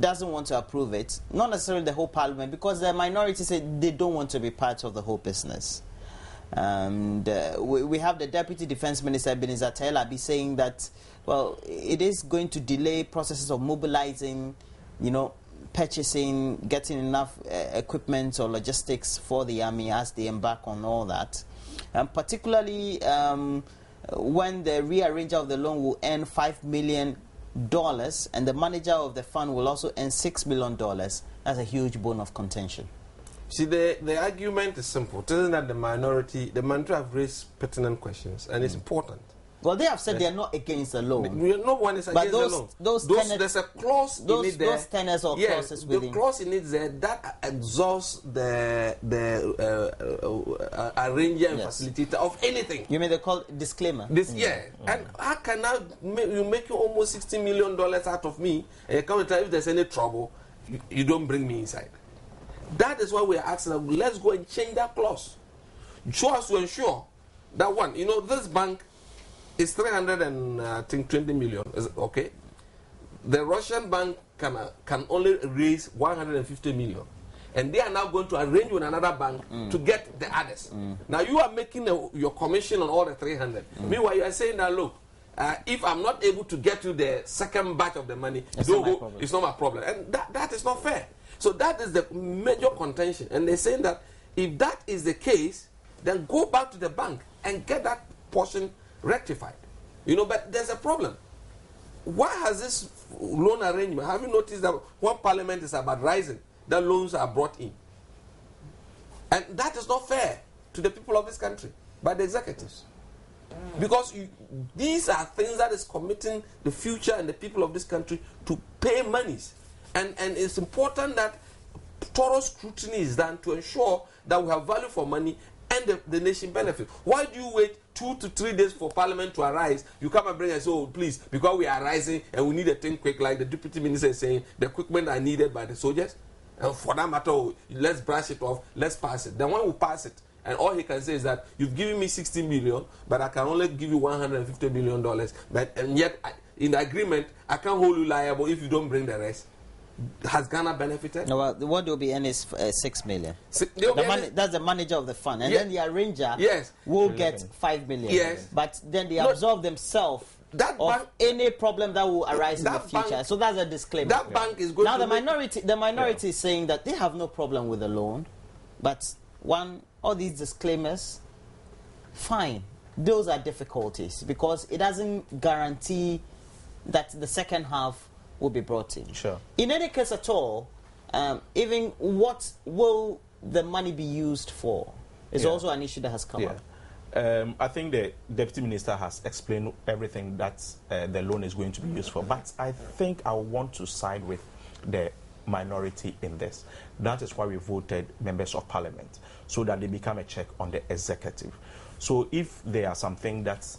doesn't want to approve it. Not necessarily the whole Parliament, because the minority say they don't want to be part of the whole business. And we have the Deputy Defense Minister Ebenezer Taylor saying that, well, it is going to delay processes of mobilizing, purchasing, getting enough equipment or logistics for the army as they embark on all that. And particularly when the rearranger of the loan will earn $5 million and the manager of the fund will also earn $6 million. That's a huge bone of contention. See, the argument is simple. It isn't that the minority have raised pertinent questions, and it's important. Well, they have said they are not against the loan. No one is against the loan. There's a clause in it there. Those tenors or clauses within. The clause in it there that exhausts the arranger and facilitator of anything. You mean they call it disclaimer? And how can you make almost $60 million out of me, and you come and tell if there's any trouble, you don't bring me inside. That is why we are asking them, let's go and change that clause. So as to ensure that one, this bank is 320 million, okay? The Russian bank can only raise 150 million. And they are now going to arrange with another bank to get the others. Now you are making your commission on all the 300. Meanwhile, you are saying that, look, if I'm not able to get you the second batch of the money, it's not my problem. And that is not fair. So that is the major contention. And they're saying that if that is the case, then go back to the bank and get that portion rectified. But there's a problem. Why has this loan arrangement, have you noticed that when Parliament is about rising, the loans are brought in? And that is not fair to the people of this country by the executives. Because these are things that is committing the future and the people of this country to pay monies. And it's important that thorough scrutiny is done to ensure that we have value for money and the nation benefits. Why do you wait 2 to 3 days for Parliament to arise? You come and bring and say, oh, please, because we are rising and we need a thing quick, like the Deputy Minister is saying, the equipment are needed by the soldiers. And for that matter, let's brush it off, let's pass it. Then when we pass it, and all he can say is that you've given me 60 million, but I can only give you $150 million. And yet, in the agreement, I can't hold you liable if you don't bring the rest. Has Ghana benefited? No, what they'll be in is 6 million. That's the manager of the fund, and then the arranger will get 5 million. Yes, but then they absorb themselves of any problem that will arise in the future. So that's a disclaimer. That bank is going now to the minority is saying that they have no problem with the loan, but all these disclaimers, fine. Those are difficulties because it doesn't guarantee that the second half will be brought in. Sure. In any case at all, even what will the money be used for is also an issue that has come up. I think the Deputy Minister has explained everything that the loan is going to be used for, but I think I want to side with the minority in this. That is why we voted members of Parliament, so that they become a check on the executive. So if there are some things that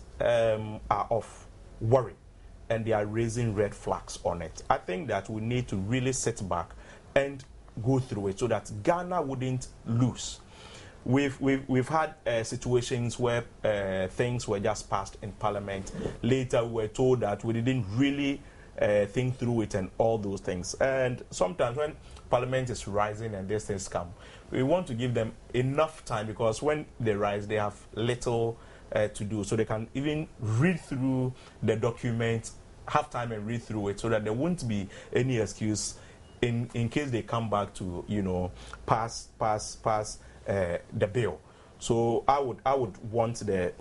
are of worry, and they are raising red flags on it, I think that we need to really sit back and go through it so that Ghana wouldn't lose. We've had situations where things were just passed in Parliament. Later we were told that we didn't really think through it and all those things. And sometimes when Parliament is rising and these things come, we want to give them enough time, because when they rise, they have little to do, so they can even read through the document, have time and read through it, so that there won't be any excuse in case they come back to pass the bill. So I would want the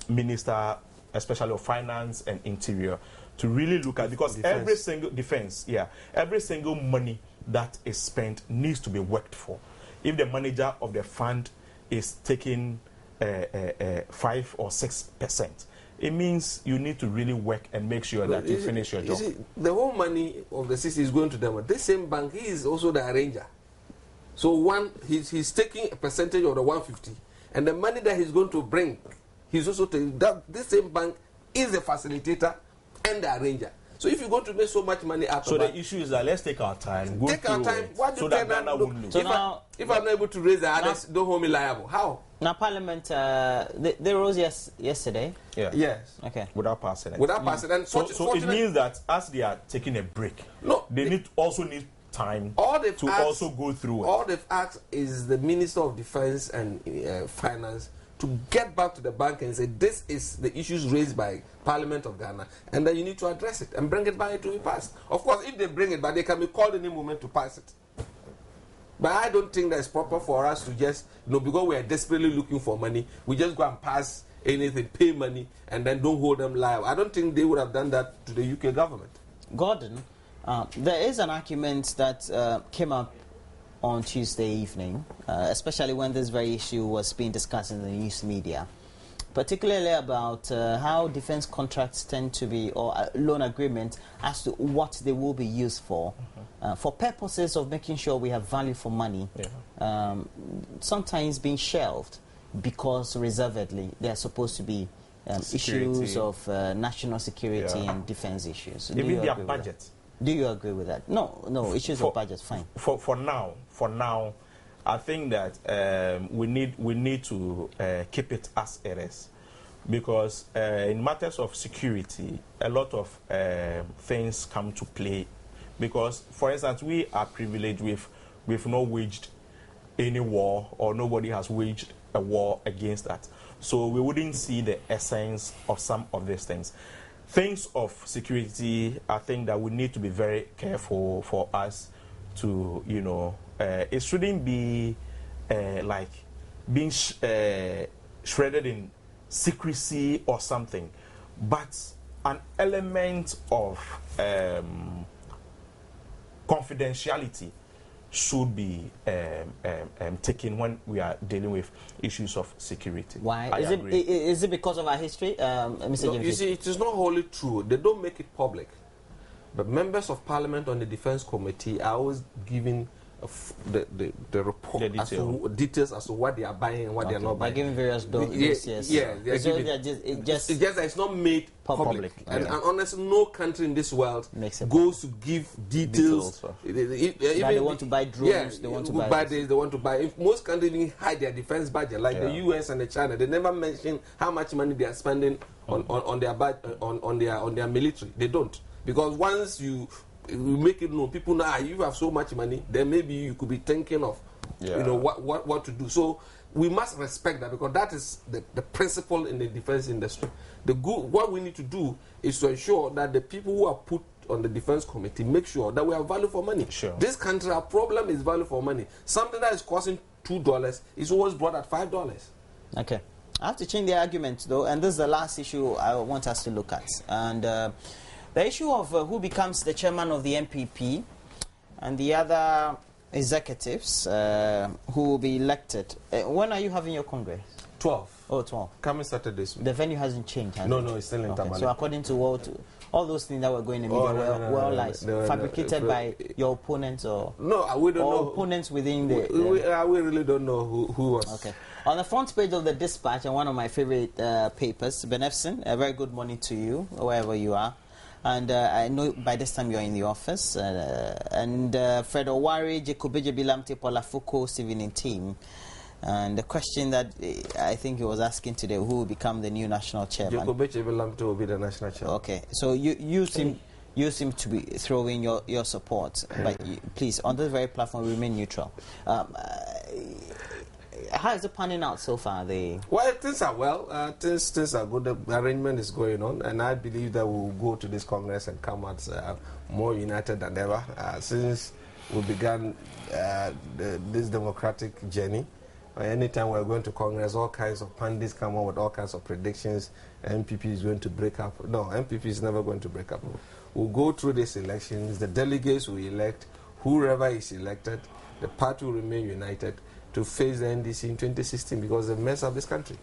Minister, especially of Finance and Interior, to really look at, because Defense. every single defense, every single money that is spent needs to be worked for. If the manager of the fund is taking 5 or 6%, it means you need to really work and make sure that you finish your job. See, the whole money of the city is going to them. This same bank, he is also the arranger. So he's taking a percentage of the 150, and the money that he's going to bring, he's also taking that. This same bank is the facilitator and the arranger. So if you're going to make so much money out so of the issue is that let's take our time, go take our through time. it, What do so you that can Ghana look? won't lose. So If I'm not able to raise the others, don't hold me liable. How? Now, Parliament, they rose yesterday. Yeah. Yes. Okay. Without passing it. Without passing. And So it means that as they are taking a break, No, they also need time all they've to asked, also go through it. All they've asked is the Minister of Defense and Finance to get back to the bank and say this is the issues raised by Parliament of Ghana, and then you need to address it and bring it back to be passed. Of course, if they bring it back, they can be called any moment to pass it. But I don't think that it's proper for us to just, because we are desperately looking for money, we just go and pass anything, pay money, and then don't hold them liable. I don't think they would have done that to the UK government. Gordon, there is an argument that came up on Tuesday evening, especially when this very issue was being discussed in the news media, particularly about how defense contracts tend to be, or loan agreement, as to what they will be used for. For purposes of making sure we have value for money, sometimes being shelved because reservedly they are supposed to be issues of national security and defense issues. Even their budget. Do you agree with that? No, issues of budget, fine. For now, I think that we need to keep it as it is, because in matters of security, a lot of things come to play. Because, for instance, we are privileged we've not waged any war, or nobody has waged a war against that. So we wouldn't see the essence of some of these things. Things of security, I think that we need to be very careful for us to, it shouldn't be like being shredded in secrecy or something, but an element of confidentiality should be taken when we are dealing with issues of security. Why? Is it because of our history, Mr. No, James? you see, it is not wholly true. They don't make it public. But members of Parliament on the Defense Committee are always giving the report, details as to what they are buying and what they are not buying. By giving various dossiers. It's just that it's not made public. And honestly, no country in this world goes to give details. They want to buy drones, they want to buy this. They want to buy. If most countries even hide their defense budget, like the US and the China, they never mention how much money they are spending on their military. They don't. Because once you make it known, people know you have so much money, then maybe you could be thinking of what to do. So we must respect that, because that is the principle in the defense industry. What we need to do is to ensure that the people who are put on the defense committee make sure that we have value for money. Sure. This country, our problem is value for money. Something that is costing $2 is always brought at $5. Okay. I have to change the argument though, and this is the last issue I want us to look at. And the issue of who becomes the chairman of the MPP and the other executives who will be elected. When are you having your Congress? 12. Oh, 12. Coming Saturday this week. The venue hasn't changed, has it? No, it's still in Tamale. So according to all those things that were going in the media were lies, fabricated by your opponents or... No, we don't know. Opponents within the... We really don't know who was. Okay. On the front page of the Dispatch, and one of my favorite papers, Benefson, a very good morning to you, wherever you are. And I know by this time you're in the office. And Fred Owari, Jacobeje Bilamte, Paula Foucault, Stephen team. And the question that I think he was asking today, who will become the new national chairman? Jacobeje Bilamte will be the national chairman. Okay. So you seem to be throwing your support. But please, on this very platform, remain neutral. How is it panning out so far? Well, things are well. Things are good. The arrangement is going on, and I believe that we'll go to this Congress and come out more united than ever. Since we began this democratic journey, Anytime we're going to Congress, all kinds of pundits come up with all kinds of predictions. MPP is going to break up. No, MPP is never going to break up. We'll go through these elections. The delegates will elect whoever is elected. The party will remain united to face the NDC in 2016 because they mess up this country.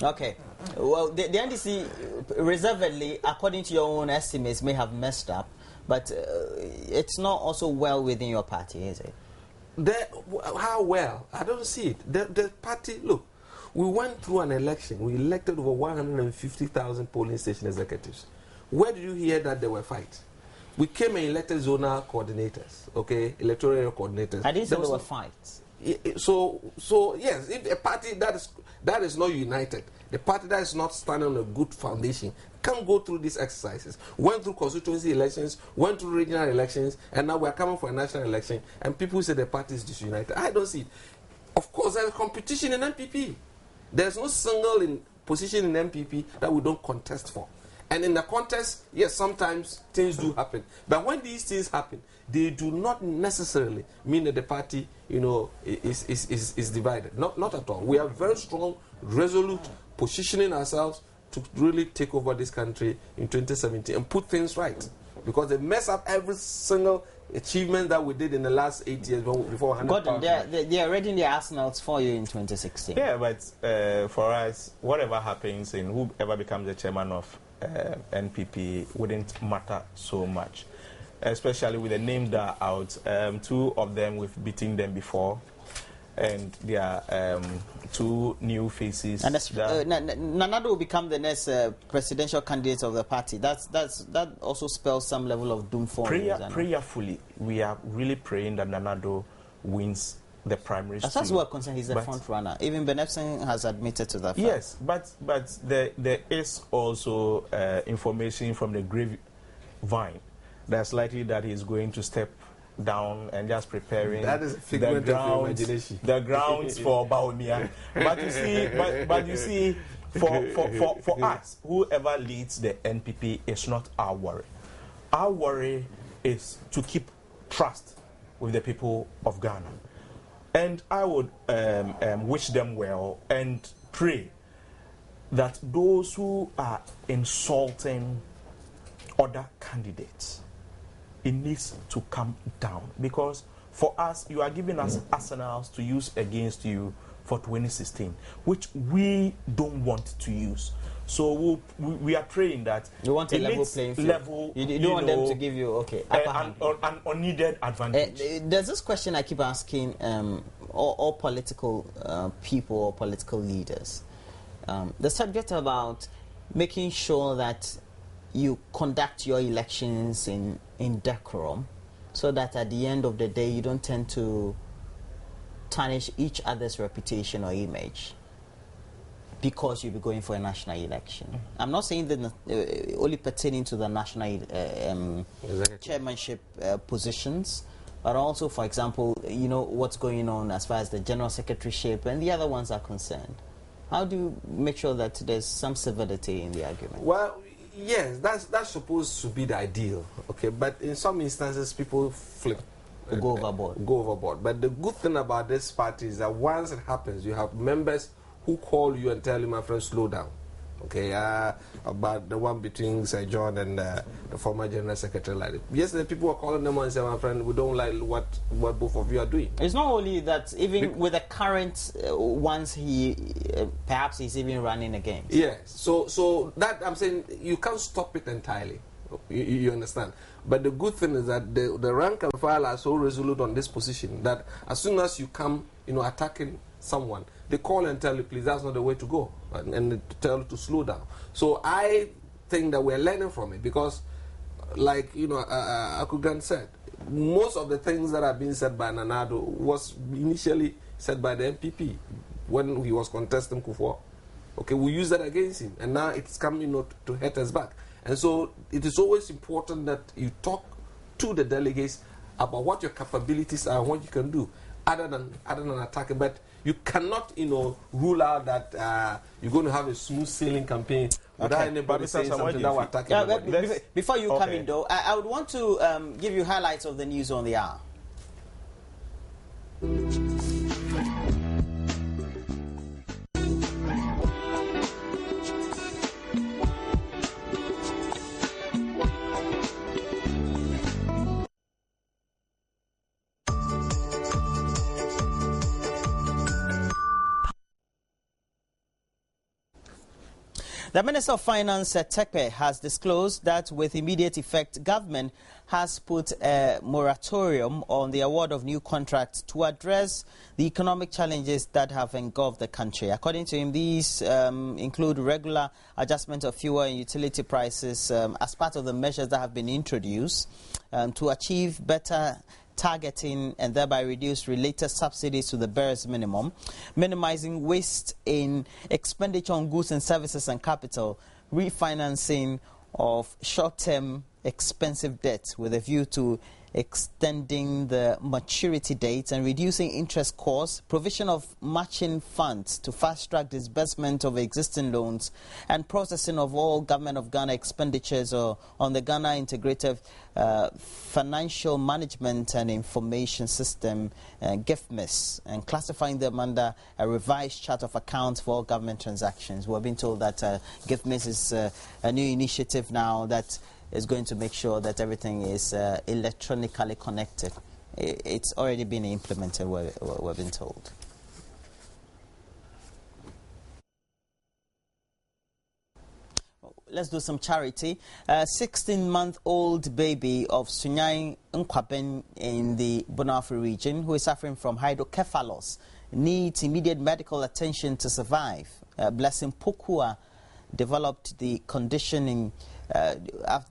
Okay. Well, the NDC, reservedly, according to your own estimates, may have messed up, but it's not also well within your party, is it? How well? I don't see it. The party, look, we went through an election. We elected over 150,000 polling station executives. Where did you hear that there were fights? We came and elected zonal coordinators, okay, electoral coordinators. I didn't say there were fights. So yes, if a party that is not united, the party that is not standing on a good foundation, can't go through these exercises. Went through constituency elections, went through regional elections, and now we're coming for a national election, and people say the party is disunited. I don't see it. Of course, there's competition in MPP. There's no single position in MPP that we don't contest for. And in the contest, yes, sometimes things do happen. But when these things happen, they do not necessarily mean that the party, is divided. Not at all. We are very strong, resolute, positioning ourselves to really take over this country in 2017 and put things right. Because they mess up every single achievement that we did in the last 8 years before. Gordon, they are readying their arsenals for you in 2016. Yeah, but for us, whatever happens and whoever becomes the chairman of NPP wouldn't matter so much, especially with the names that are out. Two of them, we've beaten them before, and there are two new faces. And Nanado will become the next presidential candidate of the party. That also spells some level of doom for him. Prayerfully, we are really praying that Nanado wins the primaries. As far as we're concerned, he's the front runner. Even Benefson has admitted to that fact. Yes, but there is also information from the grapevine that's likely that he's going to step down and just preparing the grounds for Baumia. But you see, for us, whoever leads the NPP is not our worry. Our worry is to keep trust with the people of Ghana. And I would wish them well and pray that those who are insulting other candidates, it needs to come down. Because for us, you are giving us arsenals to use against you for 2016, which we don't want to use. So we are praying that you want a level playing field. You don't want them to give you an unneeded advantage. There's this question I keep asking all political people or political leaders. The subject about making sure that you conduct your elections in decorum, so that at the end of the day you don't tend to tarnish each other's reputation or image because you'll be going for a national election. I'm not saying that only pertaining to the national chairmanship positions, but also, for example, what's going on as far as the general secretaryship and the other ones are concerned. How do you make sure that there's some civility in the argument? Well, yes, that's supposed to be the ideal, okay? But in some instances, people flip. Go overboard. But the good thing about this party is that once it happens, you have members who call you and tell you, my friend, slow down. Okay, about the one between Sir John and the former General Secretary. Yesterday, people were calling them and saying, my friend, we don't like what both of you are doing. It's not only that, even with the current ones, perhaps he's even running against. Yes, so that I'm saying, you can't stop it entirely. You understand? But the good thing is that the rank and file are so resolute on this position that as soon as you come, attacking someone, they call and tell you, please, that's not the way to go, and tell you to slow down. So I think that we're learning from it because, like Akugan said, most of the things that are being said by Nanado was initially said by the MPP when he was contesting Kufuor. Okay, we use that against him, and now it's coming to hurt us back. And so it is always important that you talk to the delegates about what your capabilities are and what you can do, other than attacking. But you cannot, rule out that you're going to have a smooth sailing campaign without anybody saying something that will attack anybody. Before you come in, though, I would want to give you highlights of the news on the hour. The Minister of Finance, Tekpe, has disclosed that with immediate effect, government has put a moratorium on the award of new contracts to address the economic challenges that have engulfed the country. According to him, these include regular adjustment of fuel and utility prices as part of the measures that have been introduced to achieve better targeting and thereby reduce related subsidies to the barest minimum, minimizing waste in expenditure on goods and services and capital, refinancing of short-term expensive debt with a view to extending the maturity dates and reducing interest costs, provision of matching funds to fast-track disbursement of existing loans, and processing of all Government of Ghana expenditures on the Ghana Integrated Financial Management and Information System, GIFMIS, and classifying them under a revised chart of accounts for all government transactions. We're being told that GIFMIS is a new initiative now that is going to make sure that everything is electronically connected. It's already been implemented, we've been told. Let's do some charity. A 16-month-old baby of Sunyai Nkwaben in the Bonafri region who is suffering from hydrocephalus needs immediate medical attention to survive. Blessing Pokua developed the condition in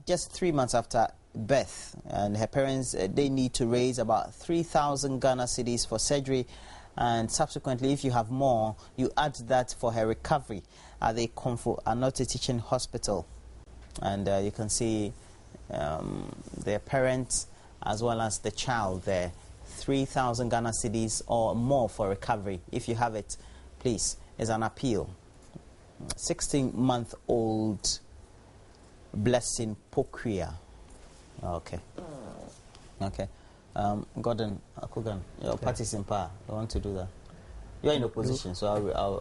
just 3 months after birth, and her parents they need to raise about 3,000 Ghana cedis for surgery, and subsequently, if you have more, you add that for her recovery at the Komfo Anote Teaching Hospital. And you can see their parents as well as the child there. 3,000 Ghana cedis or more for recovery. If you have it, please, is an appeal. 16-month-old Blessing Pokria. Okay. Okay. Gordon Akugan, your party's in power. I want to do that. You're in opposition, so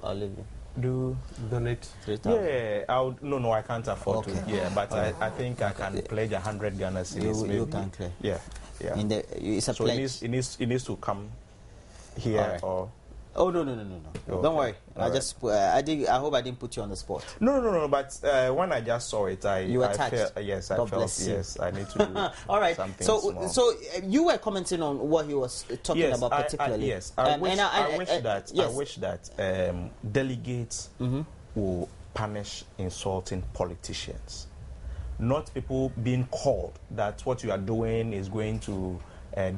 I'll leave you. Do donate 3,000? Yeah, no, I can't afford to. Yeah, but I think I can pledge 100 Ghana cedis. You can clear. Yeah. It's a so pledge. It needs to come here right. Or. Oh no! Okay. Don't worry. Right. I hope I didn't put you on the spot. No. But when I just saw it, you were touched. I felt yes. I need to do. All right. Something so small. you were commenting on what he was talking about particularly. I wish that delegates will punish insulting politicians, not people being called that what you are doing is going to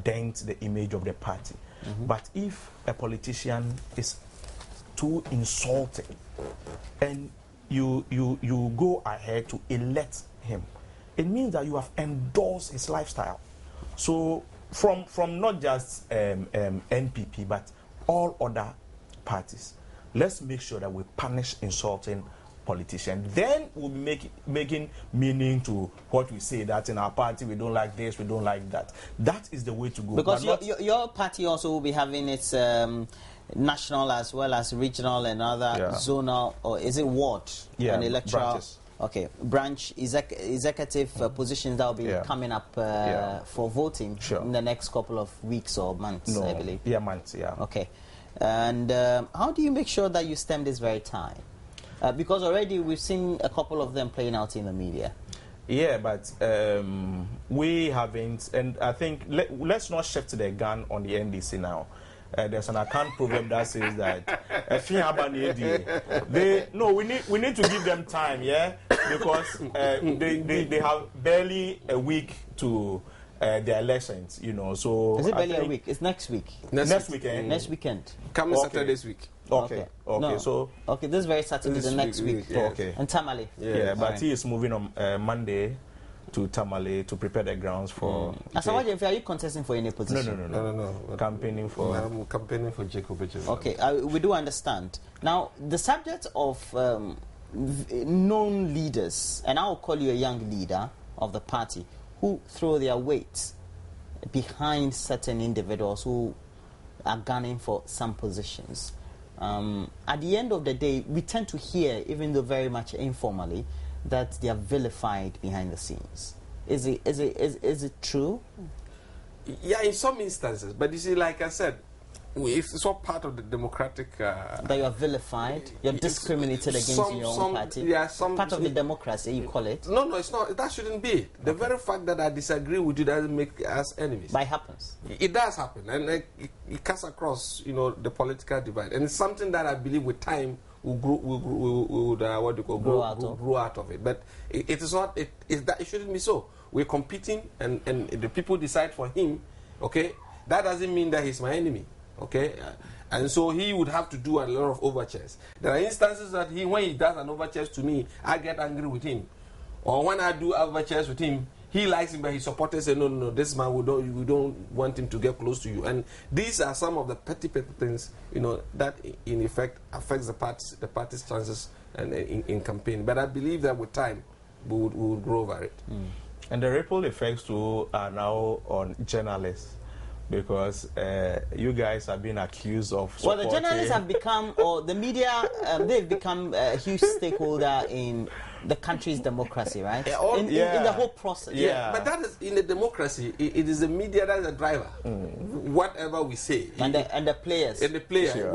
dent the image of the party. But if a politician is too insulting and you go ahead to elect him, it means that you have endorsed his lifestyle. So from not just NPP but all other parties, let's make sure that we punish insulting politicians. Then we'll be making meaning to what we say, that in our party we don't like this, we don't like that. That is the way to go. Because your party also will be having its national as well as regional and other zonal, or is it ward and electoral? Branches. Okay, branch executive positions that will be coming up for voting in the next couple of weeks or months, I believe. Yeah, months, yeah. Okay. And how do you make sure that you stem this very time? Because already we've seen a couple of them playing out in the media. Yeah, but we haven't, and I think let's not shift the gun on the NDC now. There's an account proverb that says that we need to give them time, because they have barely a week to their elections, So is it barely a week? It's next week. Next weekend. Next weekend. Coming Saturday this week. Okay. No. So this very Saturday, the next week. Yeah. Okay. And Tamale. Yeah, but he is moving on Monday to Tamale to prepare the grounds for. Asawaje, are you contesting for any position? No. Campaigning for. I'm campaigning for Jacob. Okay, we do understand. Now, the subject of known leaders, and I will call you a young leader of the party, who throw their weight behind certain individuals who are gunning for some positions. At the end of the day, we tend to hear, even though very much informally, that they are vilified behind the scenes. Is it true? Yeah, in some instances. But you see, like I said, it's all part of the democratic. That you are vilified, you're discriminated against in your own party. Yeah, part of the democracy, you call it. No, it's not. That shouldn't be it. The very fact that I disagree with you doesn't make us enemies. But it happens. It does happen, and it cuts across, the political divide, and it's something that I believe with time will grow out of it. But it is not. It shouldn't be so. We're competing, and the people decide for him. Okay, that doesn't mean that he's my enemy. Okay, and so he would have to do a lot of overtures. There are instances that when he does an overtures to me, I get angry with him, or when I do overtures with him, he likes him, but his supporters say, no, this man, we don't want him to get close to you. And these are some of the petty things, that in effect affects the party's chances and in campaign. But I believe that with time, we would grow over it. And the ripple effects too are now on journalists. Because you guys have been accused of supporting... Well, the journalists have become, or the media, they've become a huge stakeholder in the country's democracy, right? In the whole process. Yeah, but that is, in a democracy, it is the media that is the driver. Whatever we say. And the players. And the players. Sure.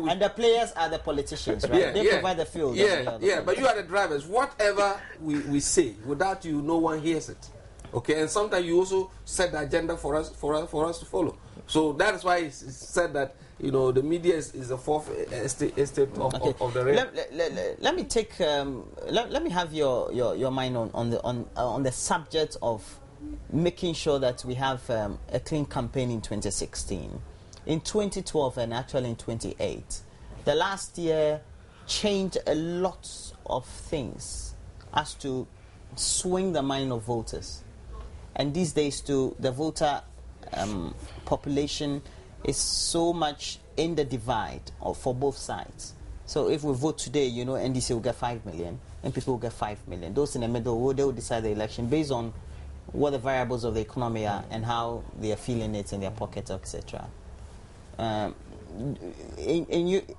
And the players are the politicians, right? They provide the fuel. But you are the drivers. Whatever we say, without you, no one hears it. Okay, and sometimes you also set the agenda for us to follow. So that is why it's said that the media is the fourth estate of the rail. Let me take let me have your mind on the subject of making sure that we have a clean campaign in 2016, in 2012, and actually in 2008. The last year changed a lot of things as to swing the mind of voters. And these days, too, the voter population is so much in the divide for both sides. So if we vote today, NDC will get 5 million, and people will get 5 million. Those in the middle, they will decide the election based on what the variables of the economy are and how they are feeling it in their pockets, etc.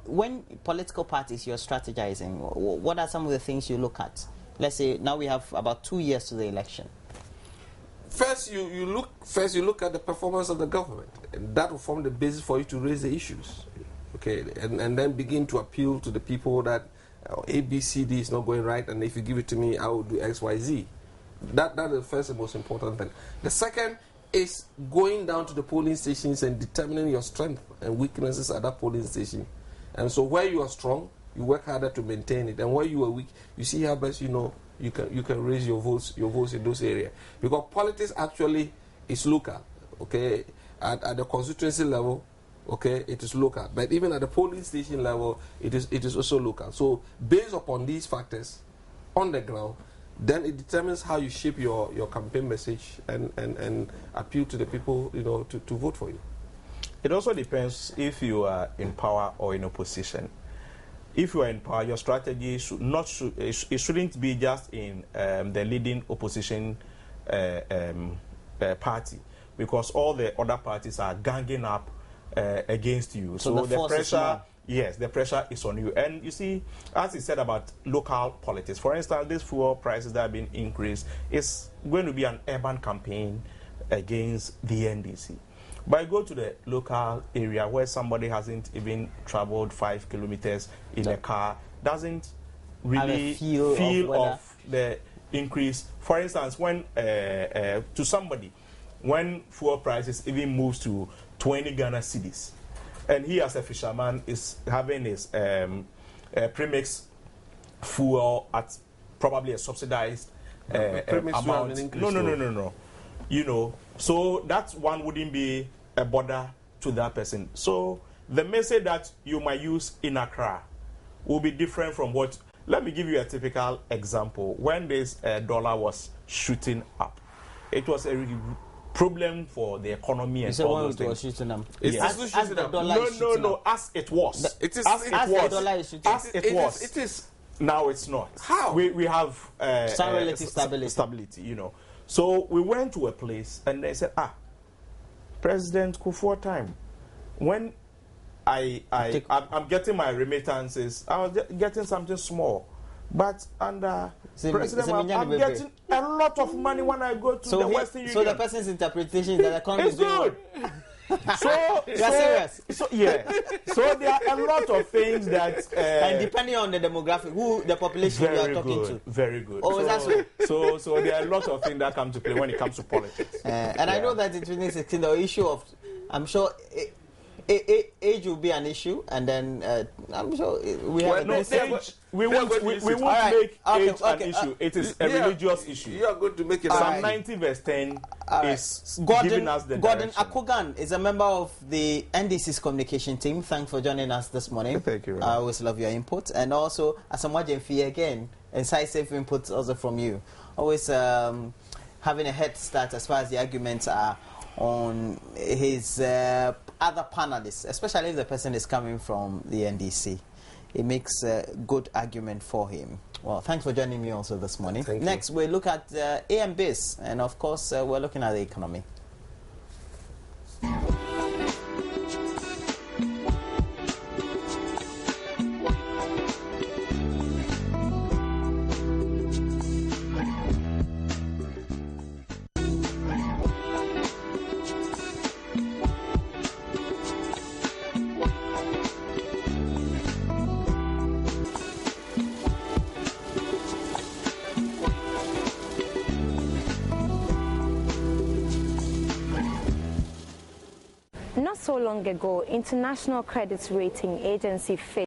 When political parties, you're strategizing, what are some of the things you look at? Let's say now we have about 2 years to the election. First, you look at the performance of the government, and that will form the basis for you to raise the issues, okay, and then begin to appeal to the people that A, B, C, D is not going right, and if you give it to me, I will do X, Y, Z. That is the first and most important thing. The second is going down to the polling stations and determining your strength and weaknesses at that polling station. And so where you are strong, you work harder to maintain it, and where you are weak, you see how best you can raise your votes in those areas, because politics actually is local, okay. At the constituency level, okay, it is local, but even at the polling station level, it is also local. So based upon these factors on the ground, then it determines how you shape your campaign message and appeal to the people to vote for you. It also depends if you are in power or in opposition. If you are in power, your strategy shouldn't be just in the leading opposition party, because all the other parties are ganging up against you. So the pressure, the pressure is on you. And you see, as he said about local politics, for instance, these fuel prices that have been increased is going to be an urban campaign against the NDC. But I go to the local area where somebody hasn't even traveled 5 kilometers in a car, doesn't really feel of the increase. For instance, when to somebody, when fuel prices even moves to 20 Ghana cedis, and he as a fisherman is having his premix fuel at probably a subsidized amount. No. So that one wouldn't be a bother to that person. So the message that you might use in Accra will be different from what... Let me give you a typical example. When this dollar was shooting up, it was a problem for the economy and all those things. Was shooting up? Yes. As the dollar is shooting up. As it was. As the dollar is shooting up. As it was. It is. Now it's not. How? We have some relative stability, So we went to a place and they said, President Kufuor time, when I'm getting my remittances, I was getting something small. But under President, I'm getting a lot of money when I go to the Western Union. So the person's interpretation is that the economy is good. serious? So yeah. So there are a lot of things that and depending on the demographic, who the population you are talking to. Very good. Oh, is that so? So there are a lot of things that come to play when it comes to politics. And I know that in 2016 the issue of, I'm sure age will be an issue, and then I'm sure we have we won't make age an issue. It is a religious issue. You are going to make it. Psalm 90 verse 10 is giving us the Gordon direction. Akogan is a member of the NDC's communication team. Thanks for joining us this morning. Thank you. I always love your input, and also Asamoah Jemfi again, incisive input also from you. Always having a head start as far as the arguments are on his other panelists, especially if the person is coming from the NDC. It makes a good argument for him. Well, thanks for joining me also this morning. Next, we look at AMBs, and of course, we're looking at the economy. Not so long ago, international credit rating agency Fiscal